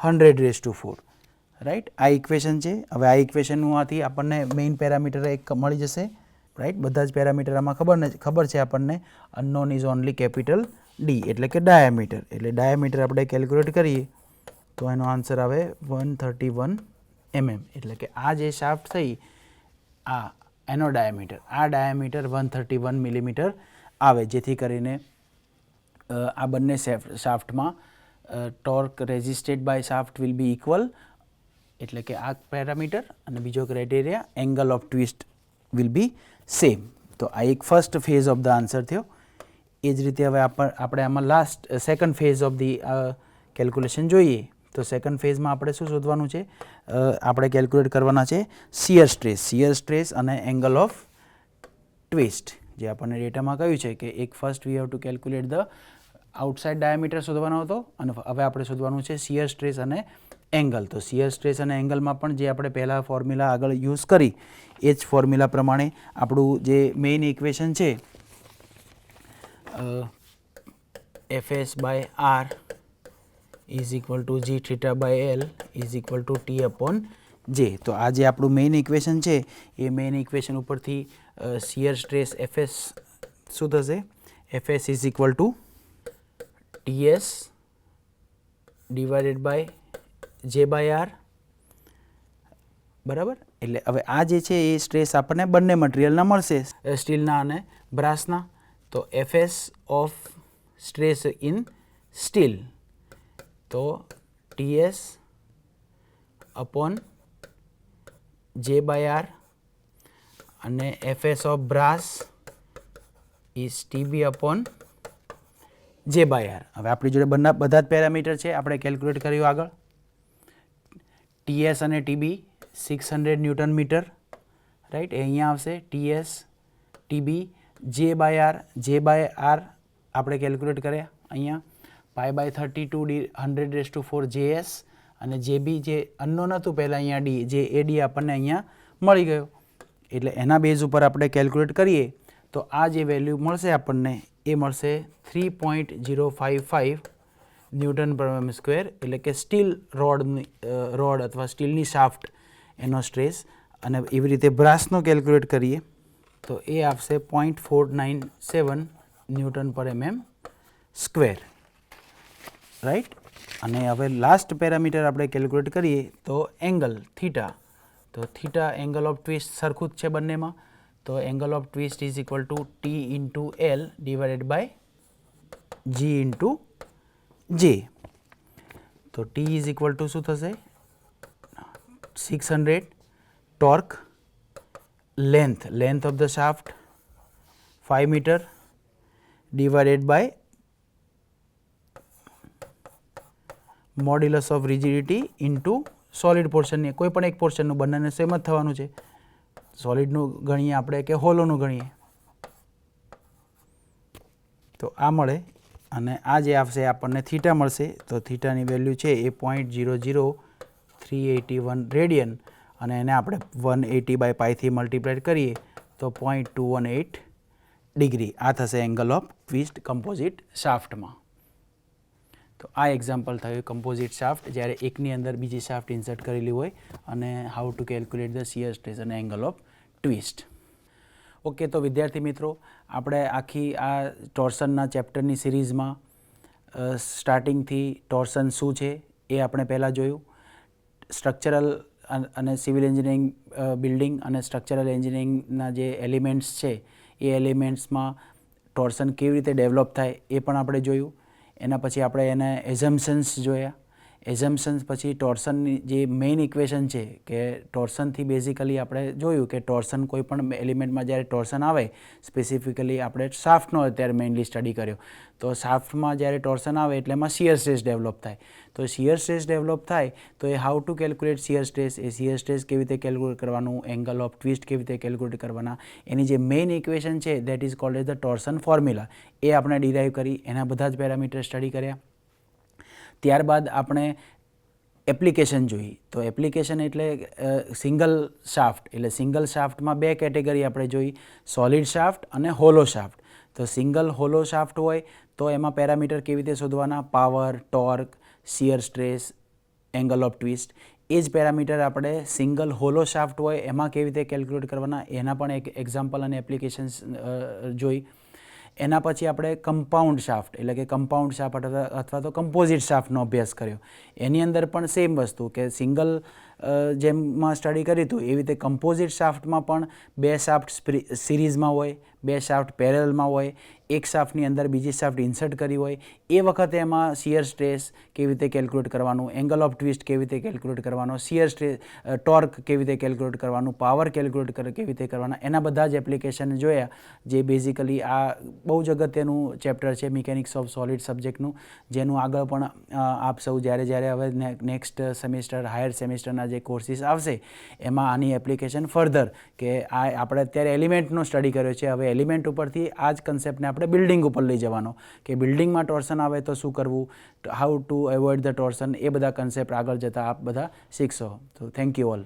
100⁴, રાઈટ. આ ઇક્વેશન છે. હવે આ ઇક્વેશનમાંથી આપણને મેઇન પેરામીટર એક મળી જશે, રાઈટ. બધા જ પેરામીટર આમાં ખબર છે આપણને. Unknown is only capital D એટલે કે ડાયામીટર. એટલે ડાયામીટર આપણે કેલ્ક્યુલેટ કરીએ તો એનો આન્સર આવે 131 mm. એટલે કે આ જે શાફ્ટ થઈ એનો ડાયામીટર 131 મિલીમીટર આવે, જેથી કરીને આ બંને શાફ્ટમાં torque resisted by shaft will be equal, એટલે કે આ પેરામીટર અને બીજો criteria angle of twist will be same. તો આ એક first phase of the answer થયો. એ જ રીતે હવે આપણે આમાં second phase of the calculation જોઈએ. તો સેકન્ડ ફેઝમાં આપણે શું શોધવાનું છે? આપણે કેલ્ક્યુલેટ કરવાના છે શિયર સ્ટ્રેસ અને એંગલ ઓફ ટ્વિસ્ટ. જે આપણને ડેટામાં કહ્યું છે કે એક first we have to calculate the outside diameter શોધવાનો હતો અને હવે આપણે શોધવાનું છે શિયર સ્ટ્રેસ અને એંગલ. તો શિયર સ્ટ્રેસ અને એંગલમાં પણ જે આપણે પહેલાં ફોર્મ્યુલા આગળ યુઝ કરી એ જ ફોર્મ્યુલા પ્રમાણે આપણું જે મેઇન ઇક્વેશન છે FS/R = gθ/L = T/J. તો આ જે આપણું મેઇન ઇક્વેશન છે એ મેઇન ઇક્વેશન ઉપરથી શિયર સ્ટ્રેસ FS શું થશે? FS = TS / J/R, બરાબર. એટલે હવે આ જે છે એ સ્ટ્રેસ આપણને બંને મટીરિયલના મળશે, સ્ટીલના અને બ્રાસના. તો FS of stress in steel તો TS / J/R અને FS of brass is TB upon J/R. હવે આપણી જોડે બધા જ પેરામીટર છે, આપણે કેલ્ક્યુલેટ કર્યું આગળ. TS અને TB 600 ન્યૂટન મીટર, રાઈટ, એ અહીંયા આવશે. TS TB J/R આપણે કેલ્ક્યુલેટ કર્યા અહીંયા π/32 100⁴ JS અને JB જે અનનોન હતું પહેલાં અહીંયા D, જે AD આપણને અહીંયા મળી ગયો. એટલે એના બેઝ ઉપર આપણે કેલ્ક્યુલેટ કરીએ તો આ જે વેલ્યુ મળશે આપણને એ મળશે 3.055 ન્યૂટન પર mm સ્ક્વેર, એટલે કે સ્ટીલ રોડ અથવા સ્ટીલની શાફ્ટ એનો સ્ટ્રેસ. અને એવી રીતે બ્રાસનો કેલ્ક્યુલેટ કરીએ તો એ આવશે 0.497 newton per mm square, right. અને હવે લાસ્ટ પેરામીટર આપણે કેલ્ક્યુલેટ કરીએ તો એંગલ થીટા. તો થીટા એંગલ ઓફ ટ્વિસ્ટ સરખું જ છે બંનેમાં. તો angle of twist is equal to T into L divided by G into J. તો T ઇઝ ઇક્વલ ટુ શું થશે? 600 torque, length of the shaft 5 metre divided by modulus of rigidity into solid પોર્શનની, કોઈ પણ એક પોર્શનનું, બંનેને same જ થવાનું છે. સોલિડનું ગણીએ આપણે કે હોલોનું ગણીએ, તો આ મળે. અને આ જે આવશે આપણને થીટા મળશે. તો થીટાની વેલ્યુ છે એ 0.00381 રેડિયન, અને એને આપણે 180/π મલ્ટીપ્લાઇડ કરીએ તો 0.218 ડિગ્રી. આ થશે એંગલ ઓફ ટ્વિસ્ટ કમ્પોઝિટ શાફ્ટમાં. તો આ એક્ઝામ્પલ થયું કમ્પોઝિટ શાફ્ટ, જ્યારે એકની અંદર બીજી શાફ્ટ ઇન્સર્ટ કરેલી હોય, અને how to calculate the shear stress અને એંગલ ઓફ ટ્વિસ્ટ. ઓકે, તો વિદ્યાર્થી મિત્રો, આપણે આખી આ ટોર્સનના ચેપ્ટરની સિરીઝમાં સ્ટાર્ટિંગથી ટોર્સન શું છે એ આપણે પહેલાં જોયું. સ્ટ્રક્ચરલ અને સિવિલ એન્જિનિયરિંગ, બિલ્ડિંગ અને સ્ટ્રક્ચરલ એન્જિનિયરિંગના જે એલિમેન્ટ્સ છે એ એલિમેન્ટ્સમાં ટોર્સન કેવી રીતે ડેવલપ થાય એ પણ આપણે જોયું. એના પછી આપણે એને એઝમ્પશન્સ જોયા. એઝમ્પશન્સ પછી ટોર્સનની જે મેઇન ઇક્વેશન છે કે ટોર્સનથી બેઝિકલી આપણે જોયું કે ટોર્સન કોઈ પણ એલિમેન્ટમાં જ્યારે ટોર્સન આવે, સ્પેસિફિકલી આપણે શાફ્ટનો અત્યારે મેઇનલી સ્ટડી કર્યો. તો શાફ્ટમાં જ્યારે ટોર્સન આવે એટલે એમાં શિયર સ્ટ્રેસ ડેવલપ થાય. તો શિયર સ્ટ્રેસ ડેવલપ થાય તો એ how to calculate shear stress, એ શિયર સ્ટ્રેસ કેવી રીતે કેલ્ક્યુલેટ કરવાનું, એંગલ ઓફ ટ્વિસ્ટ કેવી રીતે કેલ્ક્યુલેટ કરવાના, એની જે મેઇન ઇક્વેશન છે that is called as the torsion formula, એ આપણે ડિરાઈવ કરી. એના બધા જ પેરામીટર સ્ટડી કર્યા. ત્યારબાદ આપણે એપ્લિકેશન જોઈ. તો એપ્લિકેશન એટલે સિંગલ શાફ્ટ, એટલે સિંગલ શાફ્ટમાં બે કેટેગરી આપણે જોઈ, સોલિડ શાફ્ટ અને હોલો શાફ્ટ. તો સિંગલ હોલો શાફ્ટ હોય તો એમાં પેરામીટર કેવી રીતે શોધવાના, power, torque, shear stress, angle of twist. એ જ પેરામીટર આપણે સિંગલ હોલો શાફ્ટ હોય એમાં કેવી રીતે કેલ્ક્યુલેટ કરવાના, એના પણ એક એક્ઝામ્પલ અને એપ્લિકેશન્સ જોઈ. એના પછી આપણે કમ્પાઉન્ડ શાફ્ટ, એટલે કે કમ્પાઉન્ડ શાફ્ટ અથવા તો કમ્પોઝિટ શાફ્ટનો અભ્યાસ કર્યો. એની અંદર પણ સેમ વસ્તુ કે સિંગલ જેમમાં સ્ટડી કર્યું હતું એવી રીતે કમ્પોઝિટ શાફ્ટમાં પણ બે શાફ્ટ સિરીઝમાં હોય, બે શાફ્ટ પેરેલલમાં હોય, એક શાફ્ટની અંદર બીજી શાફ્ટ ઇન્સર્ટ કરી હોય. એ વખતે એમાં શિયર સ્ટ્રેસ કેવી રીતે કેલ્ક્યુલેટ કરવાનું, એંગલ ઓફ ટ્વિસ્ટ કેવી રીતે કેલ્ક્યુલેટ કરવાનો, શિયર સ્ટ્રેસ, ટોર્ક કેવી રીતે કેલ્ક્યુલેટ કરવાનું, પાવર કેલ્ક્યુલેટ કેવી રીતે કરવાના, એના બધા જ એપ્લિકેશન જોયા. જે બેઝિકલી આ બહુ જ અગત્યનું ચેપ્ટર છે મિકેનિક્સ ઓફ સોલિડ સબ્જેક્ટનું, જેનું આગળ પણ આપ સૌ જ્યારે હવે નેક્સ્ટ સેમિસ્ટર, હાયર સેમિસ્ટરના જે કોર્સિસ આવશે એમાં આની એપ્લિકેશન ફર્ધર, કે આ આપણે અત્યારે એલિમેન્ટનો સ્ટડી કર્યો છે, હવે એલિમેન્ટ ઉપરથી આ જ કન્સેપ્ટને આપણે બિલ્ડિંગ ઉપર લઈ જવાનો, કે બિલ્ડિંગમાં ટોર્સન આવે તો શું કરવું, how to avoid the torsion, એ બધા કન્સેપ્ટ આગળ જતાં આપ બધા શીખશો. તો થેન્ક યુ ઓલ.